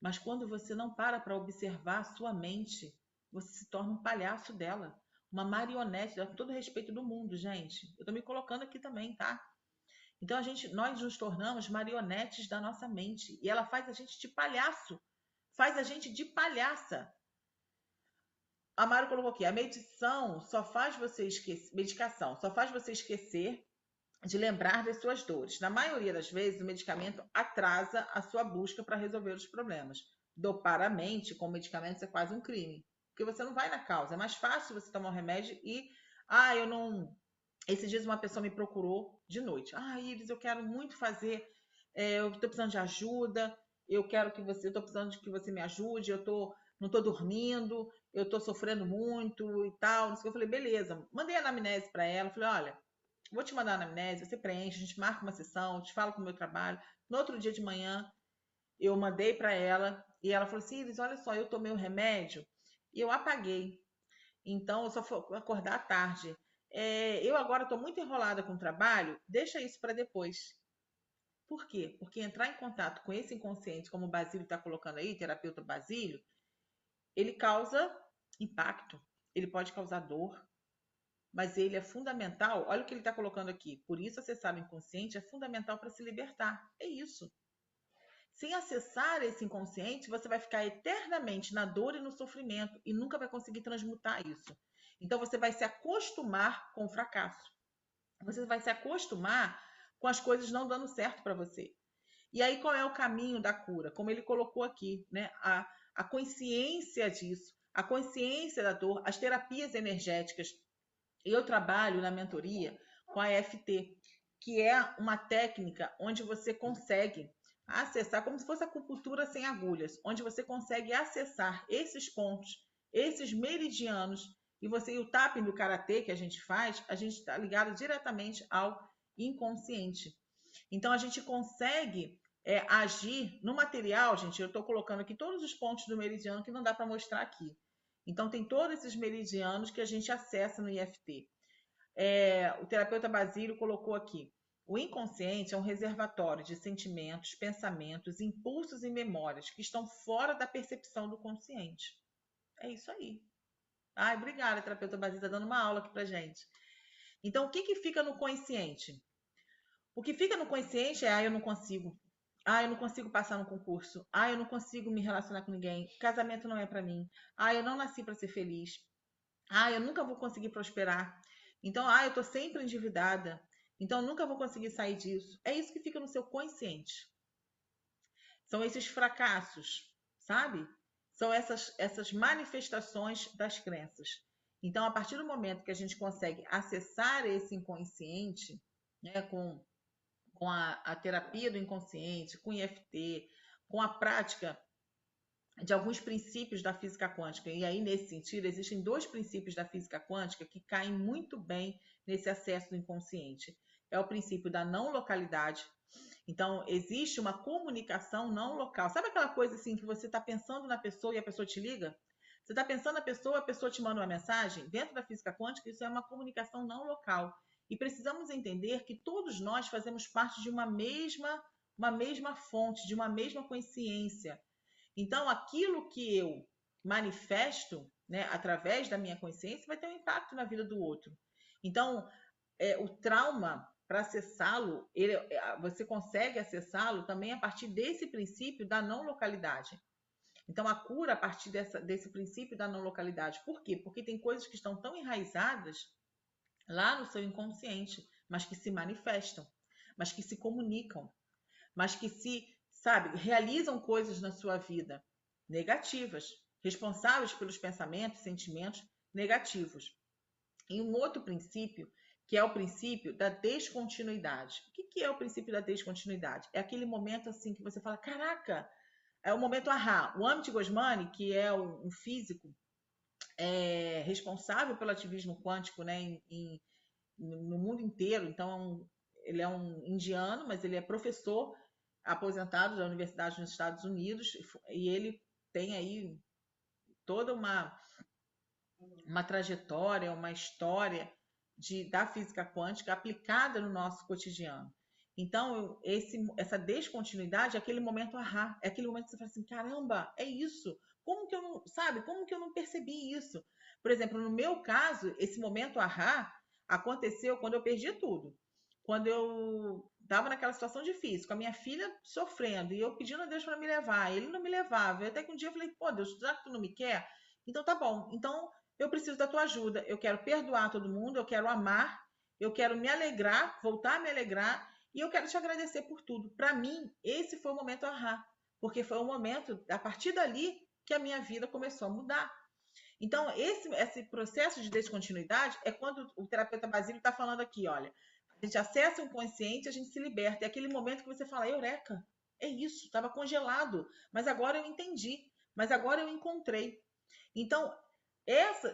Mas quando você não para observar a sua mente, você se torna um palhaço dela, uma marionete, com todo respeito do mundo, gente. Eu estou me colocando aqui também, tá? Então nós nos tornamos marionetes da nossa mente e ela faz a gente de palhaço, faz a gente de palhaça. A Mário colocou aqui, a medicação só faz você esquecer de lembrar das suas dores. Na maioria das vezes, o medicamento atrasa a sua busca para resolver os problemas. Dopar a mente com medicamentos é quase um crime, porque você não vai na causa. É mais fácil você tomar um remédio e, eu não... Esses dias uma pessoa me procurou de noite. Iris, eu quero muito fazer, eu estou precisando de ajuda, eu estou precisando de que você me ajude, não estou dormindo, eu estou sofrendo muito e tal. Não sei o que. Eu falei, beleza. Mandei a anamnese para ela. Falei, olha, vou te mandar a anamnese, você preenche, a gente marca uma sessão, te falo com o meu trabalho. No outro dia de manhã, eu mandei para ela e ela falou assim, Iris, olha só, eu tomei o remédio e eu apaguei. Então, eu só vou acordar à tarde. Eu agora estou muito enrolada com o trabalho, deixa isso para depois. Por quê? Porque entrar em contato com esse inconsciente, como o Basílio está colocando aí, terapeuta Basílio, ele causa impacto, ele pode causar dor, mas ele é fundamental. Olha o que ele está colocando aqui. Por isso, acessar o inconsciente é fundamental para se libertar. É isso. Sem acessar esse inconsciente, você vai ficar eternamente na dor e no sofrimento e nunca vai conseguir transmutar isso. Então, você vai se acostumar com o fracasso. Você vai se acostumar com as coisas não dando certo para você. E aí, qual é o caminho da cura? Como ele colocou aqui, né? A consciência disso, a consciência da dor, as terapias energéticas. Eu trabalho na mentoria com a EFT, que é uma técnica onde você consegue acessar, como se fosse acupuntura sem agulhas, onde você consegue acessar esses pontos, esses meridianos, e o tapping do karatê que a gente faz, a gente está ligado diretamente ao inconsciente. Então a gente consegue agir no material, gente. Eu estou colocando aqui todos os pontos do meridiano que não dá para mostrar aqui. Então tem todos esses meridianos que a gente acessa no IFT. O terapeuta Basílio colocou aqui. O inconsciente é um reservatório de sentimentos, pensamentos, impulsos e memórias que estão fora da percepção do consciente. É isso aí. Obrigada, terapeuta Basílio, está dando uma aula aqui pra gente. Então, o que fica no consciente? O que fica no consciente é, eu não consigo. Eu não consigo passar no concurso. Eu não consigo me relacionar com ninguém. Casamento não é para mim. Eu não nasci para ser feliz. Eu nunca vou conseguir prosperar. Então, eu estou sempre endividada. Então, eu nunca vou conseguir sair disso. É isso que fica no seu consciente. São esses fracassos, sabe? São essas manifestações das crenças. Então, a partir do momento que a gente consegue acessar esse inconsciente, né, com a terapia do inconsciente, com IFT, com a prática de alguns princípios da física quântica. E aí, nesse sentido, existem 2 princípios da física quântica que caem muito bem nesse acesso do inconsciente. É o princípio da não localidade. Então, existe uma comunicação não local. Sabe aquela coisa assim que você está pensando na pessoa e a pessoa te liga? Você está pensando na pessoa, a pessoa te manda uma mensagem? Dentro da física quântica, isso é uma comunicação não local. E precisamos entender que todos nós fazemos parte de uma mesma fonte, de uma mesma consciência. Então, aquilo que eu manifesto, né, através da minha consciência, vai ter um impacto na vida do outro. Então, o trauma, para acessá-lo, você consegue acessá-lo também a partir desse princípio da não localidade. Então, a cura a partir desse princípio da não localidade. Por quê? Porque tem coisas que estão tão enraizadas lá no seu inconsciente, mas que se manifestam, mas que se comunicam, mas que realizam coisas na sua vida negativas, responsáveis pelos pensamentos, sentimentos negativos. E um outro princípio, que é o princípio da descontinuidade. O que é o princípio da descontinuidade? É aquele momento assim que você fala, caraca, é o momento ahá. O Amit Goswami, que é um físico responsável pelo ativismo quântico, né, no mundo inteiro. Então, ele é um indiano, mas ele é professor aposentado da universidade nos Estados Unidos, e ele tem aí toda uma trajetória, uma história da física quântica aplicada no nosso cotidiano. Então, essa descontinuidade é aquele momento ahá, é aquele momento que você fala assim, caramba, é isso. Como que eu não percebi isso? Por exemplo, no meu caso, esse momento ahá aconteceu quando eu perdi tudo. Quando eu estava naquela situação difícil, com a minha filha sofrendo, e eu pedindo a Deus para me levar, ele não me levava. Até que um dia eu falei, pô, Deus, já que tu não me quer, então tá bom. Então eu preciso da tua ajuda. Eu quero perdoar todo mundo, eu quero amar, eu quero me alegrar, voltar a me alegrar, e eu quero te agradecer por tudo. Para mim, esse foi o momento ahá, porque foi o momento, a partir dali, que a minha vida começou a mudar. Então, esse processo de descontinuidade é quando o terapeuta Basílio está falando aqui, olha, a gente acessa o inconsciente, a gente se liberta. É aquele momento que você fala, eureka, é isso, estava congelado, mas agora eu entendi, mas agora eu encontrei. Então,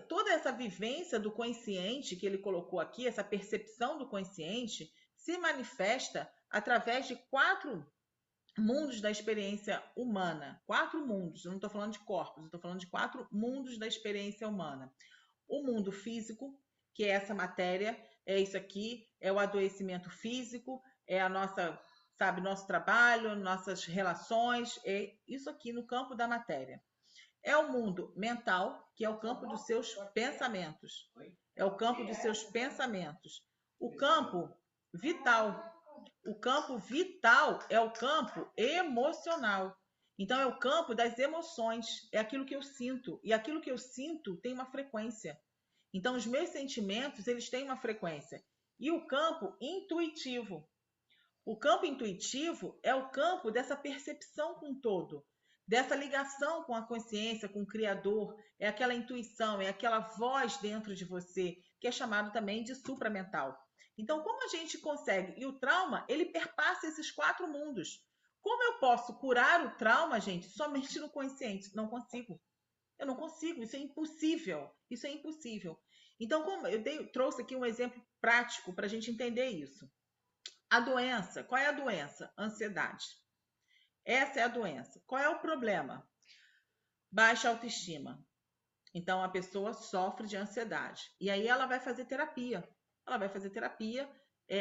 toda essa vivência do consciente que ele colocou aqui, essa percepção do consciente, se manifesta através de 4 mundos da experiência humana. 4 mundos, eu não estou falando de corpos, eu estou falando de 4 mundos da experiência humana. O mundo físico, que é essa matéria, é isso aqui, é o adoecimento físico, é a nossa, nosso trabalho, nossas relações, é isso aqui no campo da matéria. É o mundo mental, que é o campo dos seus pensamentos. É o campo dos seus pensamentos. O campo vital. O campo vital é o campo emocional. Então, é o campo das emoções. É aquilo que eu sinto. E aquilo que eu sinto tem uma frequência. Então, os meus sentimentos, eles têm uma frequência. E o campo intuitivo. O campo intuitivo é o campo dessa percepção com o todo, dessa ligação com a consciência, com o Criador. É aquela intuição, é aquela voz dentro de você, que é chamado também de supramental. Então, como a gente consegue? E o trauma, ele perpassa esses 4 mundos. Como eu posso curar o trauma, gente, somente no consciente? Não consigo. Eu não consigo, isso é impossível. Isso é impossível. Então, como eu trouxe aqui um exemplo prático para a gente entender isso. A doença, qual é a doença? Ansiedade. Essa é a doença. Qual é o problema? Baixa autoestima. Então, a pessoa sofre de ansiedade. E aí ela vai fazer terapia. Ela vai fazer terapia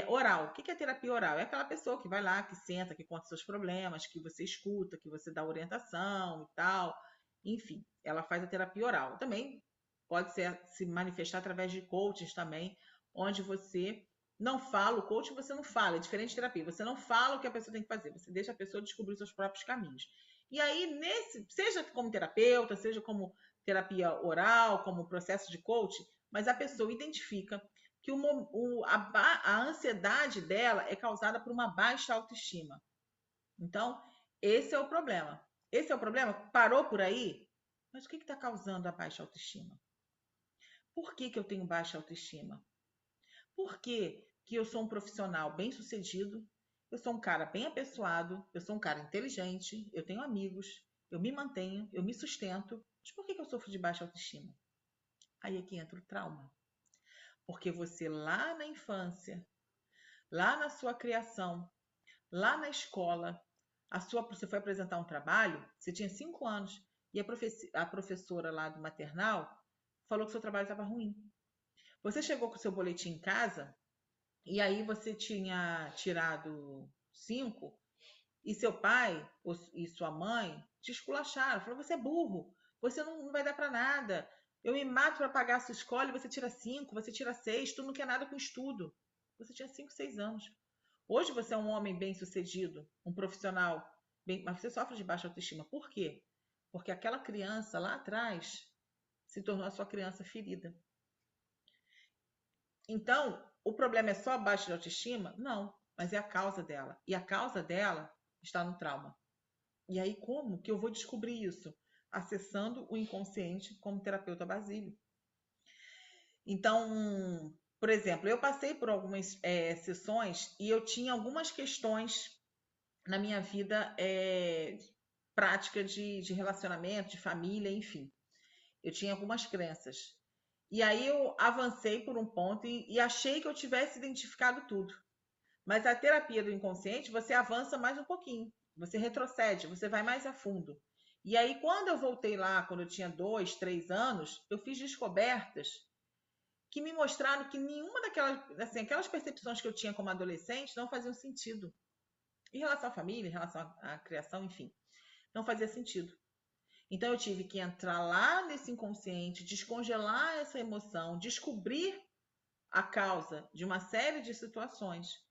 oral. O que é terapia oral? É aquela pessoa que vai lá, que senta, que conta seus problemas, que você escuta, que você dá orientação e tal. Enfim, ela faz a terapia oral. Também pode se manifestar através de coaches também, onde você não fala, o coach você não fala, é diferente de terapia. Você não fala o que a pessoa tem que fazer, você deixa a pessoa descobrir os seus próprios caminhos. E aí, seja como terapeuta, seja como terapia oral, como processo de coaching, mas a pessoa identifica que a ansiedade dela é causada por uma baixa autoestima. Então, Esse é o problema. Esse é o problema? Parou por aí? Mas o que está causando a baixa autoestima? Por que eu tenho baixa autoestima? Por que eu sou um profissional bem-sucedido, eu sou um cara bem apessoado, eu sou um cara inteligente, eu tenho amigos, eu me mantenho, eu me sustento. Mas por que eu sofro de baixa autoestima? Aí é que entra o trauma. Porque você lá na infância, lá na sua criação, lá na escola, você foi apresentar um trabalho, você tinha 5 anos, e a professora lá do maternal falou que o seu trabalho estava ruim. Você chegou com o seu boletim em casa, e aí você tinha tirado 5, e seu pai e sua mãe te esculacharam. Falaram, você é burro, você não vai dar para nada. Eu me mato para pagar a sua escola e você tira 5, você tira 6, tu não quer nada com estudo. Você tinha 5, 6 anos. Hoje você é um homem bem-sucedido, um profissional, mas você sofre de baixa autoestima. Por quê? Porque aquela criança lá atrás se tornou a sua criança ferida. Então, o problema é só a baixa autoestima? Não, mas é a causa dela. E a causa dela está no trauma. E aí, como que eu vou descobrir isso? Acessando o inconsciente como terapeuta Basílio. Então, por exemplo, eu passei por algumas sessões e eu tinha algumas questões na minha vida prática de relacionamento, de família, enfim. Eu tinha algumas crenças. E aí eu avancei por um ponto e achei que eu tivesse identificado tudo. Mas a terapia do inconsciente, você avança mais um pouquinho. Você retrocede, você vai mais a fundo. E aí, quando eu voltei lá, quando eu tinha 2, 3 anos, eu fiz descobertas que me mostraram que nenhuma daquelas, assim, aquelas percepções que eu tinha como adolescente não faziam sentido. Em relação à família, em relação à criação, enfim, não fazia sentido. Então eu tive que entrar lá nesse inconsciente, descongelar essa emoção, descobrir a causa de uma série de situações.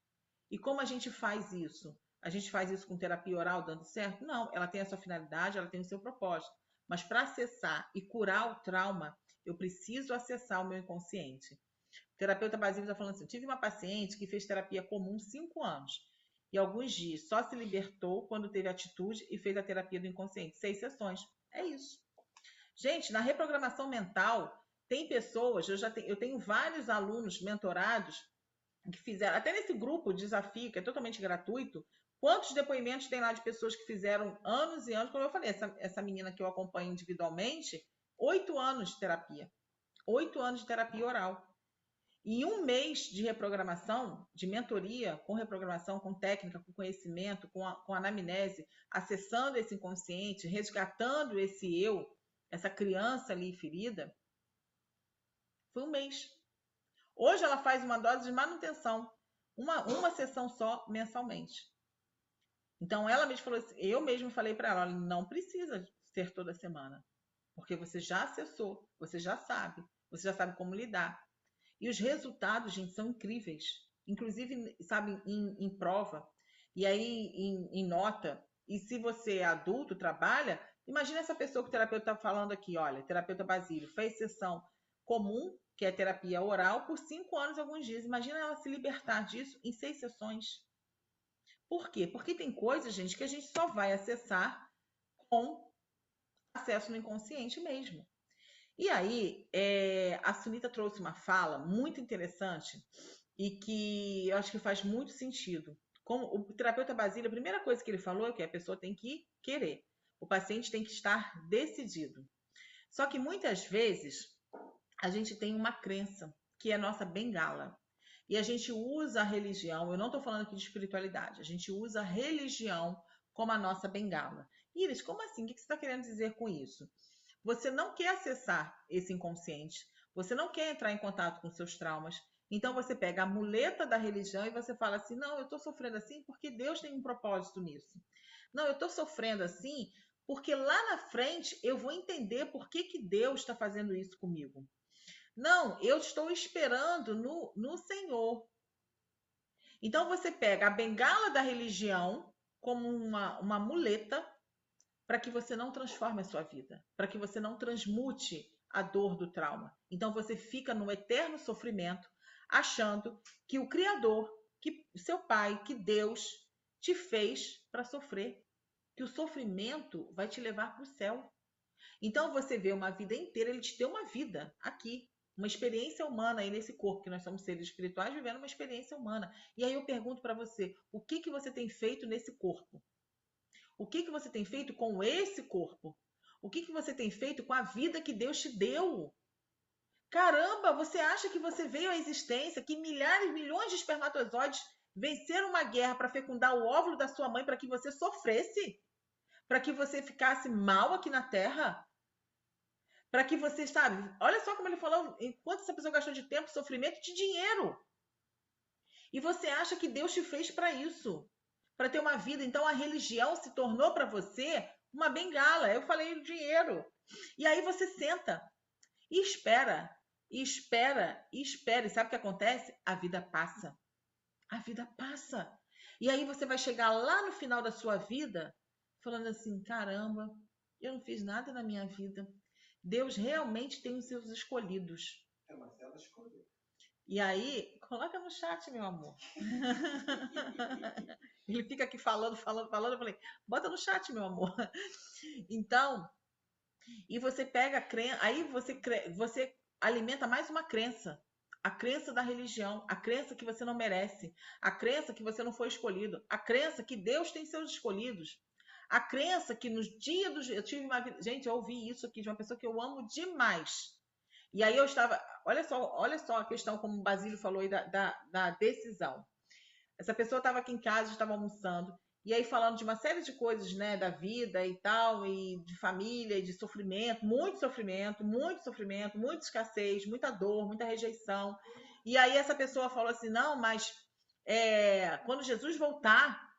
E como a gente faz isso? A gente faz isso com terapia oral dando certo? Não, ela tem a sua finalidade, ela tem o seu propósito. Mas para acessar e curar o trauma, eu preciso acessar o meu inconsciente. O terapeuta Basílio está falando assim: eu tive uma paciente que fez terapia comum 5 anos. E alguns dias só se libertou quando teve atitude e fez a terapia do inconsciente. 6 sessões. É isso. Gente, na reprogramação mental, tem pessoas, eu tenho vários alunos mentorados que fizeram, até nesse grupo desafio, que é totalmente gratuito, quantos depoimentos tem lá de pessoas que fizeram anos e anos, como eu falei, essa menina que eu acompanho individualmente, 8 anos de terapia. 8 anos de terapia oral. E um mês de reprogramação, de mentoria, com reprogramação, com técnica, com conhecimento, com anamnese, acessando esse inconsciente, resgatando esse eu, essa criança ali ferida, foi um mês. Hoje ela faz uma dose de manutenção, uma sessão só mensalmente. Então ela mesma falou assim, eu mesmo falei para ela, não precisa ser toda semana, porque você já acessou, você já sabe como lidar. E os resultados, gente, são incríveis. Inclusive, sabe, em prova, e aí em nota. E se você é adulto, trabalha, imagina essa pessoa que o terapeuta está falando aqui, olha, terapeuta Basílio, fez sessão comum, que é terapia oral, por 5 anos, alguns dias. Imagina ela se libertar disso em 6 sessões. Por quê? Porque tem coisas, gente, que a gente só vai acessar com acesso no inconsciente mesmo. E aí, a Sunita trouxe uma fala muito interessante e que eu acho que faz muito sentido. Como o terapeuta Basílio, a primeira coisa que ele falou é que a pessoa tem que querer. O paciente tem que estar decidido. Só que muitas vezes a gente tem uma crença que é a nossa bengala. E a gente usa a religião, eu não estou falando aqui de espiritualidade, a gente usa a religião como a nossa bengala. Iris, como assim? O que você está querendo dizer com isso? Você não quer acessar esse inconsciente, você não quer entrar em contato com seus traumas. Então você pega a muleta da religião e você fala assim: não, eu estou sofrendo assim porque Deus tem um propósito nisso. Não, eu estou sofrendo assim porque lá na frente eu vou entender por que Deus está fazendo isso comigo. Não, eu estou esperando no Senhor. Então você pega a bengala da religião como uma muleta para que você não transforme a sua vida, para que você não transmute a dor do trauma. Então você fica no eterno sofrimento, achando que o Criador, que seu pai, que Deus te fez para sofrer. que o sofrimento vai te levar para o céu. Então você vê uma vida inteira, ele te deu uma vida aqui, uma experiência humana aí nesse corpo, que nós somos seres espirituais vivendo uma experiência humana. E aí eu pergunto para você, o que que você tem feito nesse corpo? O que que você tem feito com esse corpo? O que que você tem feito com a vida que Deus te deu? Caramba, você acha que você veio à existência, que milhares, milhões de espermatozoides venceram uma guerra para fecundar o óvulo da sua mãe para que você sofresse? Para que você ficasse mal aqui na Terra? Para que você, sabe? Olha só como ele falou, enquanto essa pessoa gastou de tempo, sofrimento e de dinheiro. E você acha que Deus te fez para isso? Para ter uma vida. Então a religião se tornou para você uma bengala. Eu falei dinheiro. E aí você senta e espera, e espera, e espera. E sabe o que acontece? A vida passa. A vida passa. E aí você vai chegar lá no final da sua vida falando assim: caramba, eu não fiz nada na minha vida. Deus realmente tem os seus escolhidos. Mas ela escolheu. E aí, coloca no chat, meu amor. Ele fica aqui falando. Eu falei, bota no chat, meu amor. Então, e você pega a crença, aí você alimenta mais uma crença. A crença da religião, a crença que você não merece, a crença que você não foi escolhido, a crença que Deus tem seus escolhidos, a crença que nos dias dos... Eu tive uma vida... Gente, eu ouvi isso aqui de uma pessoa que eu amo demais. E aí eu estava... Olha só a questão, como o Basílio falou aí, da decisão. Essa pessoa estava aqui em casa, estava almoçando, e aí falando de uma série de coisas, né, da vida e tal, e de família, e de sofrimento, muita escassez, muita dor, muita rejeição. E aí essa pessoa falou assim, não, mas quando Jesus voltar,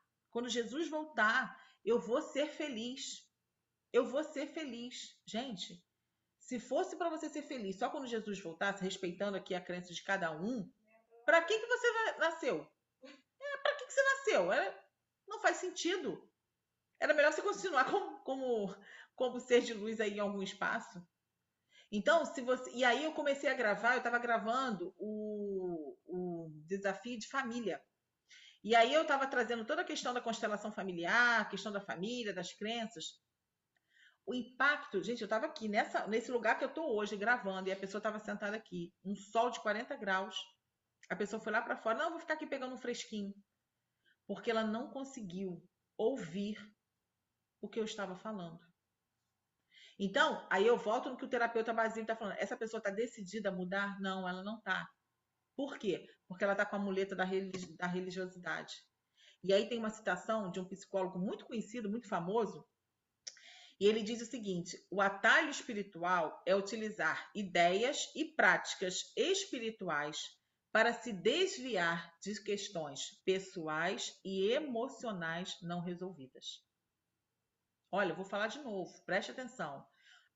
eu vou ser feliz. Eu vou ser feliz. Gente, se fosse para você ser feliz só quando Jesus voltasse, respeitando aqui a crença de cada um, para que você nasceu? Para que você nasceu? Não faz sentido. Era melhor você continuar como ser de luz aí em algum espaço. Então, se você. E aí eu comecei a gravar, eu estava gravando o desafio de família. E aí eu estava trazendo toda a questão da constelação familiar, a questão da família, das crenças. O impacto, gente, eu estava aqui nesse lugar que eu estou hoje gravando, e a pessoa estava sentada aqui, um sol de 40 graus. A pessoa foi lá para fora, não, vou ficar aqui pegando um fresquinho. Porque ela não conseguiu ouvir o que eu estava falando. Então, aí eu volto no que o terapeuta Basílio está falando. Essa pessoa está decidida a mudar? Não, ela não está. Por quê? Porque ela está com a muleta da religiosidade. E aí tem uma citação de um psicólogo muito conhecido, muito famoso, e ele diz o seguinte: o atalho espiritual é utilizar ideias e práticas espirituais para se desviar de questões pessoais e emocionais não resolvidas. Olha, eu vou falar de novo, preste atenção.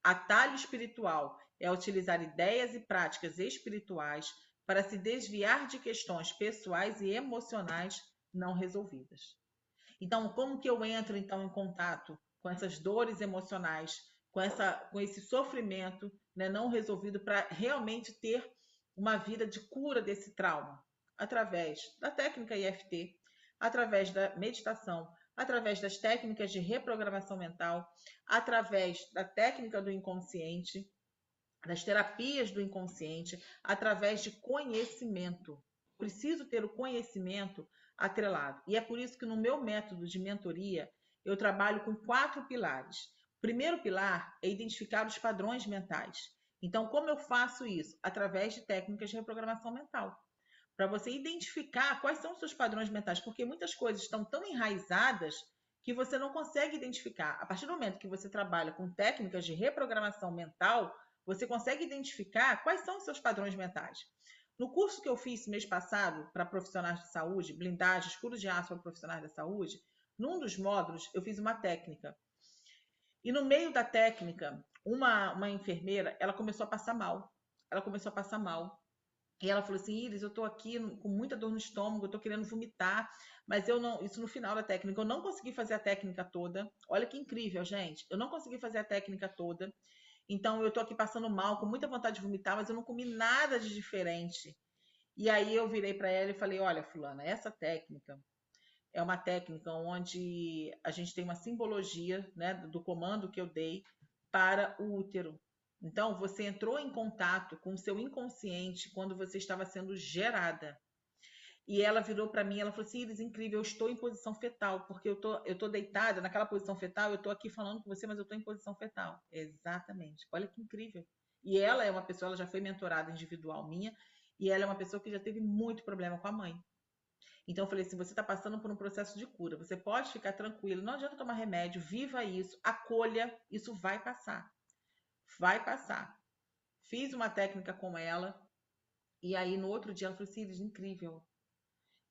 Atalho espiritual é utilizar ideias e práticas espirituais para se desviar de questões pessoais e emocionais não resolvidas. Então, como que eu entro então em contato com essas dores emocionais, com esse sofrimento, né, não resolvido, para realmente ter uma vida de cura desse trauma? Através da técnica IFT, através da meditação, através das técnicas de reprogramação mental, através da técnica do inconsciente, das terapias do inconsciente, através de conhecimento. Preciso ter o conhecimento atrelado. E é por isso que no meu método de mentoria, eu trabalho com 4 pilares. O primeiro pilar é identificar os padrões mentais. Então, como eu faço isso? Através de técnicas de reprogramação mental. Para você identificar quais são os seus padrões mentais, porque muitas coisas estão tão enraizadas que você não consegue identificar. A partir do momento que você trabalha com técnicas de reprogramação mental, você consegue identificar quais são os seus padrões mentais. No curso que eu fiz mês passado para profissionais de saúde, blindagem, escuro de aço para profissionais da saúde, num dos módulos eu fiz uma técnica. E no meio da técnica, uma enfermeira, ela começou a passar mal. E ela falou assim, Iris, eu tô aqui com muita dor no estômago, eu tô querendo vomitar, mas eu não... Isso no final da técnica, eu não consegui fazer a técnica toda. Olha que incrível, gente. Eu não consegui fazer a técnica toda. Então, eu tô aqui passando mal, com muita vontade de vomitar, mas eu não comi nada de diferente. E aí eu virei para ela e falei, olha, fulana, essa técnica, é uma técnica onde a gente tem uma simbologia, né, do comando que eu dei para o útero. Então, você entrou em contato com o seu inconsciente quando você estava sendo gerada. E ela virou para mim, ela falou assim, Iris, incrível, eu estou em posição fetal, porque eu tô deitada naquela posição fetal, eu estou aqui falando com você, mas eu estou em posição fetal. Exatamente. Olha que incrível. E ela é uma pessoa, ela já foi mentorada individual minha, e ela é uma pessoa que já teve muito problema com a mãe. Então eu falei assim, você está passando por um processo de cura, você pode ficar tranquilo, não adianta tomar remédio, viva isso, acolha, isso vai passar. Vai passar. Fiz uma técnica com ela, e aí no outro dia ela falou assim, Iris, incrível,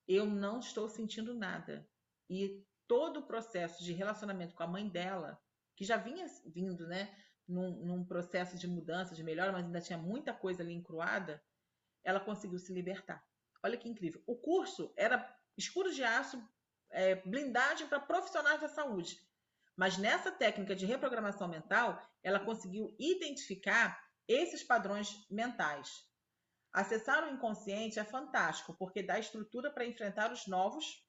eu não estou sentindo nada. E todo o processo de relacionamento com a mãe dela, que já vinha vindo, né, num processo de mudança, de melhora, mas ainda tinha muita coisa ali encruada, ela conseguiu se libertar. Olha que incrível. O curso era escudo de aço, blindagem para profissionais da saúde. Mas nessa técnica de reprogramação mental, ela conseguiu identificar esses padrões mentais. Acessar o inconsciente é fantástico, porque dá estrutura para enfrentar os novos,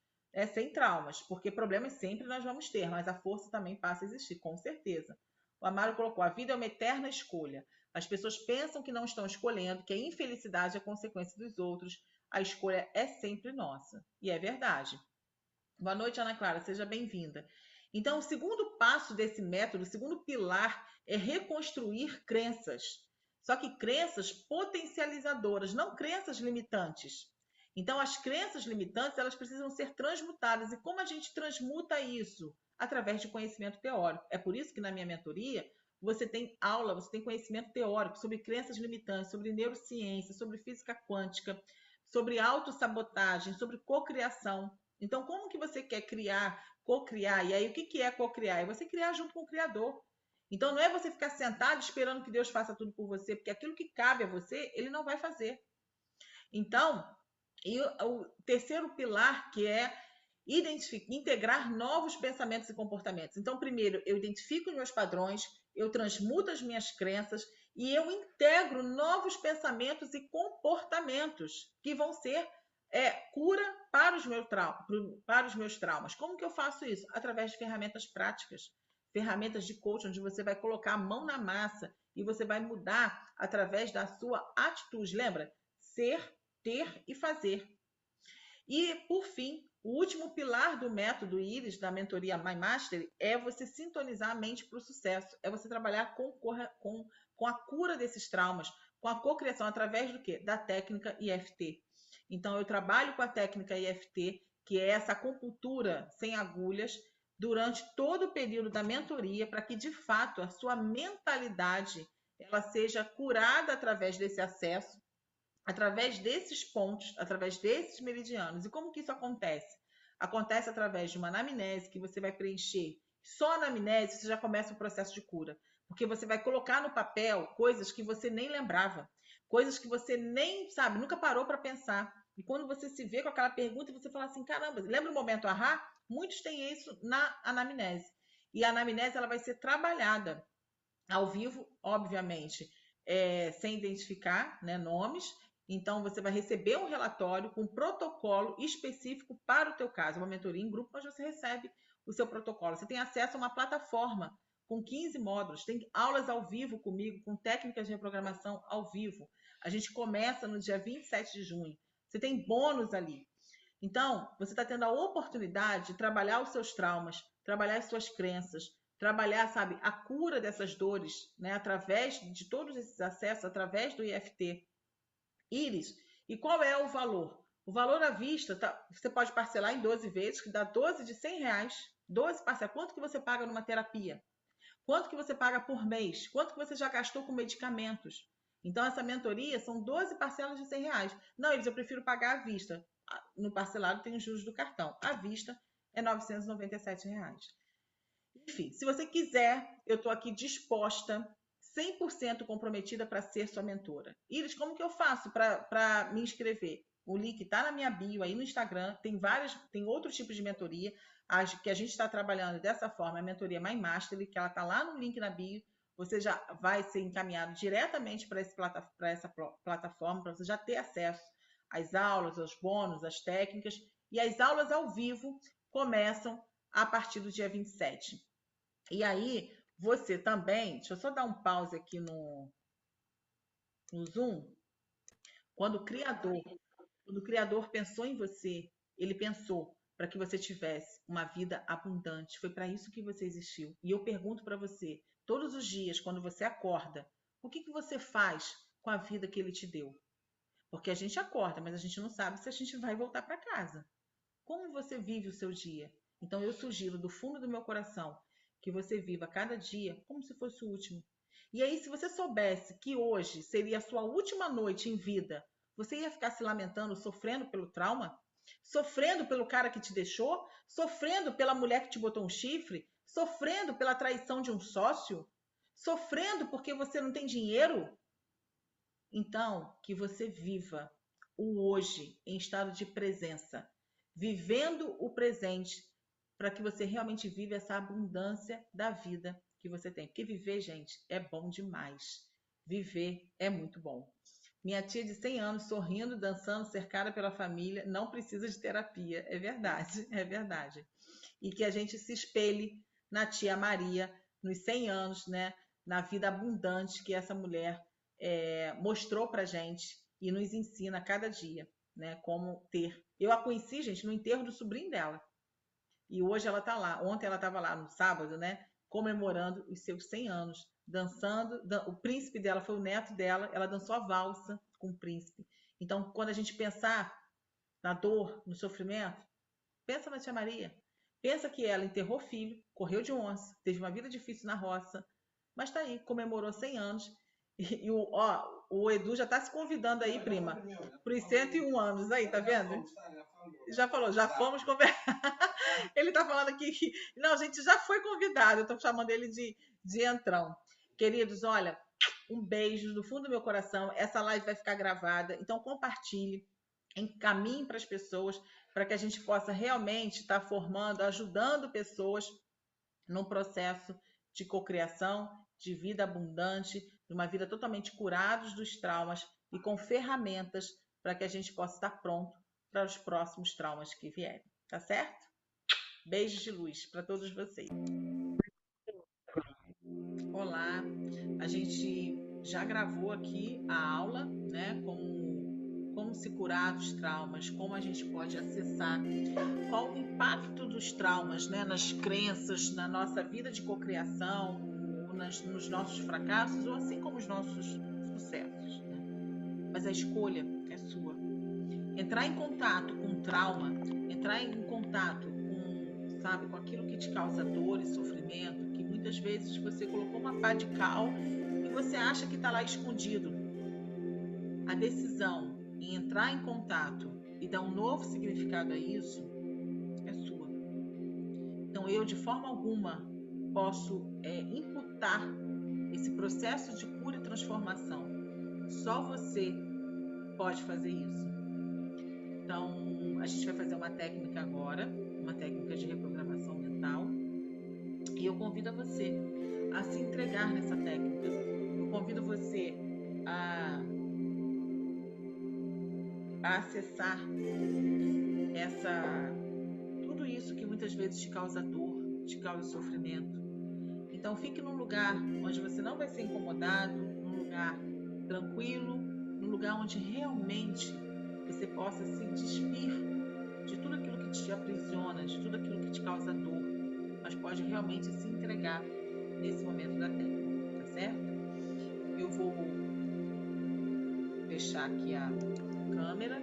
sem traumas, porque problemas sempre nós vamos ter, mas a força também passa a existir, com certeza. O Amaro colocou, a vida é uma eterna escolha. As pessoas pensam que não estão escolhendo, que a infelicidade é consequência dos outros. A escolha é sempre nossa. E é verdade. Boa noite, Ana Clara, seja bem-vinda. Então, o segundo passo desse método, o segundo pilar, é reconstruir crenças. Só que crenças potencializadoras, não crenças limitantes. Então, as crenças limitantes, elas precisam ser transmutadas. E como a gente transmuta isso? Através de conhecimento teórico. É por isso que na minha mentoria, você tem aula, você tem conhecimento teórico sobre crenças limitantes, sobre neurociência, sobre física quântica, sobre autossabotagem, sobre cocriação. Então, como que você quer criar, cocriar? E aí, o que é cocriar? É você criar junto com o Criador. Então, não é você ficar sentado esperando que Deus faça tudo por você, porque aquilo que cabe a você, Ele não vai fazer. Então, e o terceiro pilar, que é integrar novos pensamentos e comportamentos. Então, primeiro, eu identifico os meus padrões, eu transmuto as minhas crenças e eu integro novos pensamentos e comportamentos que vão ser cura para os meus traumas. Como que eu faço isso? Através de ferramentas práticas, ferramentas de coaching, onde você vai colocar a mão na massa e você vai mudar através da sua atitude. Lembra? Ser, ter e fazer. E, por fim, o último pilar do método Iris, da mentoria My Mastery, é você sintonizar a mente para o sucesso. É você trabalhar com a cura desses traumas, com a cocriação, através do quê? Da técnica IFT. Então, eu trabalho com a técnica IFT, que é essa acupuntura sem agulhas, durante todo o período da mentoria, para que, de fato, a sua mentalidade ela seja curada através desse acesso, através desses pontos, através desses meridianos. E como que isso acontece? Acontece através de uma anamnese que você vai preencher. Só a anamnese você já começa o processo de cura, porque você vai colocar no papel coisas que você nem lembrava, coisas que você nem, sabe, nunca parou para pensar. E quando você se vê com aquela pergunta, você fala assim, caramba, lembra o momento ahá? Muitos têm isso na anamnese. E a anamnese ela vai ser trabalhada ao vivo, obviamente, sem identificar, né, nomes. Então, você vai receber um relatório com um protocolo específico para o teu caso. Uma mentoria em grupo, mas você recebe o seu protocolo. Você tem acesso a uma plataforma com 15 módulos. Tem aulas ao vivo comigo, com técnicas de reprogramação ao vivo. A gente começa no dia 27 de junho. Você tem bônus ali. Então, você está tendo a oportunidade de trabalhar os seus traumas, trabalhar as suas crenças, trabalhar, sabe, a cura dessas dores, né, através de todos esses acessos, através do IFT. Iris, e qual é o valor? O valor à vista, você pode parcelar em 12 vezes, que dá 12 de R$100. 12 parcelas. Quanto que você paga numa terapia? Quanto que você paga por mês? Quanto que você já gastou com medicamentos? Então, essa mentoria são 12 parcelas de R$100. Não, Iris, eu prefiro pagar à vista. No parcelado tem os juros do cartão. À vista é R$997. Enfim, se você quiser, eu estou aqui disposta, 100% comprometida para ser sua mentora. Iris, como que eu faço para me inscrever? O link está na minha bio aí no Instagram, tem outros tipos de mentoria, que a gente está trabalhando dessa forma, a mentoria My Mastery, que ela está lá no link na bio, você já vai ser encaminhado diretamente para essa plataforma, para você já ter acesso às aulas, aos bônus, às técnicas, e às aulas ao vivo, começam a partir do dia 27. E aí, você também, deixa eu só dar um pause aqui no Zoom. Quando o Criador pensou em você, ele pensou para que você tivesse uma vida abundante. Foi para isso que você existiu. E eu pergunto para você, todos os dias, quando você acorda, o que você faz com a vida que ele te deu? Porque a gente acorda, mas a gente não sabe se a gente vai voltar para casa. Como você vive o seu dia? Então eu sugiro do fundo do meu coração que você viva cada dia como se fosse o último. E aí, se você soubesse que hoje seria a sua última noite em vida, você ia ficar se lamentando, sofrendo pelo trauma? Sofrendo pelo cara que te deixou? Sofrendo pela mulher que te botou um chifre? Sofrendo pela traição de um sócio? Sofrendo porque você não tem dinheiro? Então, que você viva o hoje em estado de presença, vivendo o presente, para que você realmente viva essa abundância da vida que você tem. Porque viver, gente, é bom demais. Viver é muito bom. Minha tia de 100 anos, sorrindo, dançando, cercada pela família, não precisa de terapia. É verdade, é verdade. E que a gente se espelhe na tia Maria, nos 100 anos, né? Na vida abundante que essa mulher mostrou pra gente e nos ensina a cada dia, né? Como ter. Eu a conheci, gente, no enterro do sobrinho dela. E hoje ela tá lá. Ontem ela estava lá no sábado, né? Comemorando os seus 100 anos, dançando. O príncipe dela foi o neto dela. Ela dançou a valsa com o príncipe. Então, quando a gente pensar na dor, no sofrimento, pensa na tia Maria. Pensa que ela enterrou filho, correu de onça, teve uma vida difícil na roça, mas tá aí, comemorou 100 anos. E o Edu já está se convidando aí, prima, para os 101 anos aí, tá vendo? Já falou, já fomos conversar. Ele tá falando aqui que. Não, a gente já foi convidado, eu tô chamando ele de entrão. Queridos, olha, um beijo do fundo do meu coração. Essa live vai ficar gravada, então compartilhe, encaminhe para as pessoas, para que a gente possa realmente estar formando, ajudando pessoas num processo de cocriação, de vida abundante, de uma vida totalmente curados dos traumas e com ferramentas para que a gente possa estar pronto para os próximos traumas que vierem. Tá certo? Beijos de luz para todos vocês. Olá, a gente já gravou aqui a aula, né? Como se curar dos traumas, como a gente pode acessar, qual o impacto dos traumas, né, nas crenças, na nossa vida de cocriação, nos nossos fracassos, ou assim como os nossos sucessos. Né? Mas a escolha é sua. Entrar em contato com o trauma, entrar em contato com, sabe, com aquilo que te causa dor e sofrimento, que muitas vezes você colocou uma pá de cal e você acha que está lá escondido. A decisão em entrar em contato e dar um novo significado a isso é sua. Então, eu, de forma alguma, posso imputar esse processo de cura e transformação. Só você pode fazer isso. Então, a gente vai fazer uma técnica agora, uma técnica de reprogramação mental. E eu convido você a se entregar nessa técnica. Eu convido você a acessar tudo isso que muitas vezes te causa dor, te causa sofrimento. Então fique num lugar onde você não vai ser incomodado, num lugar tranquilo, num lugar onde realmente você possa se despir de tudo aquilo que te aprisiona, de tudo aquilo que te causa dor, mas pode realmente se entregar nesse momento da técnica, tá certo? Eu vou fechar aqui a câmera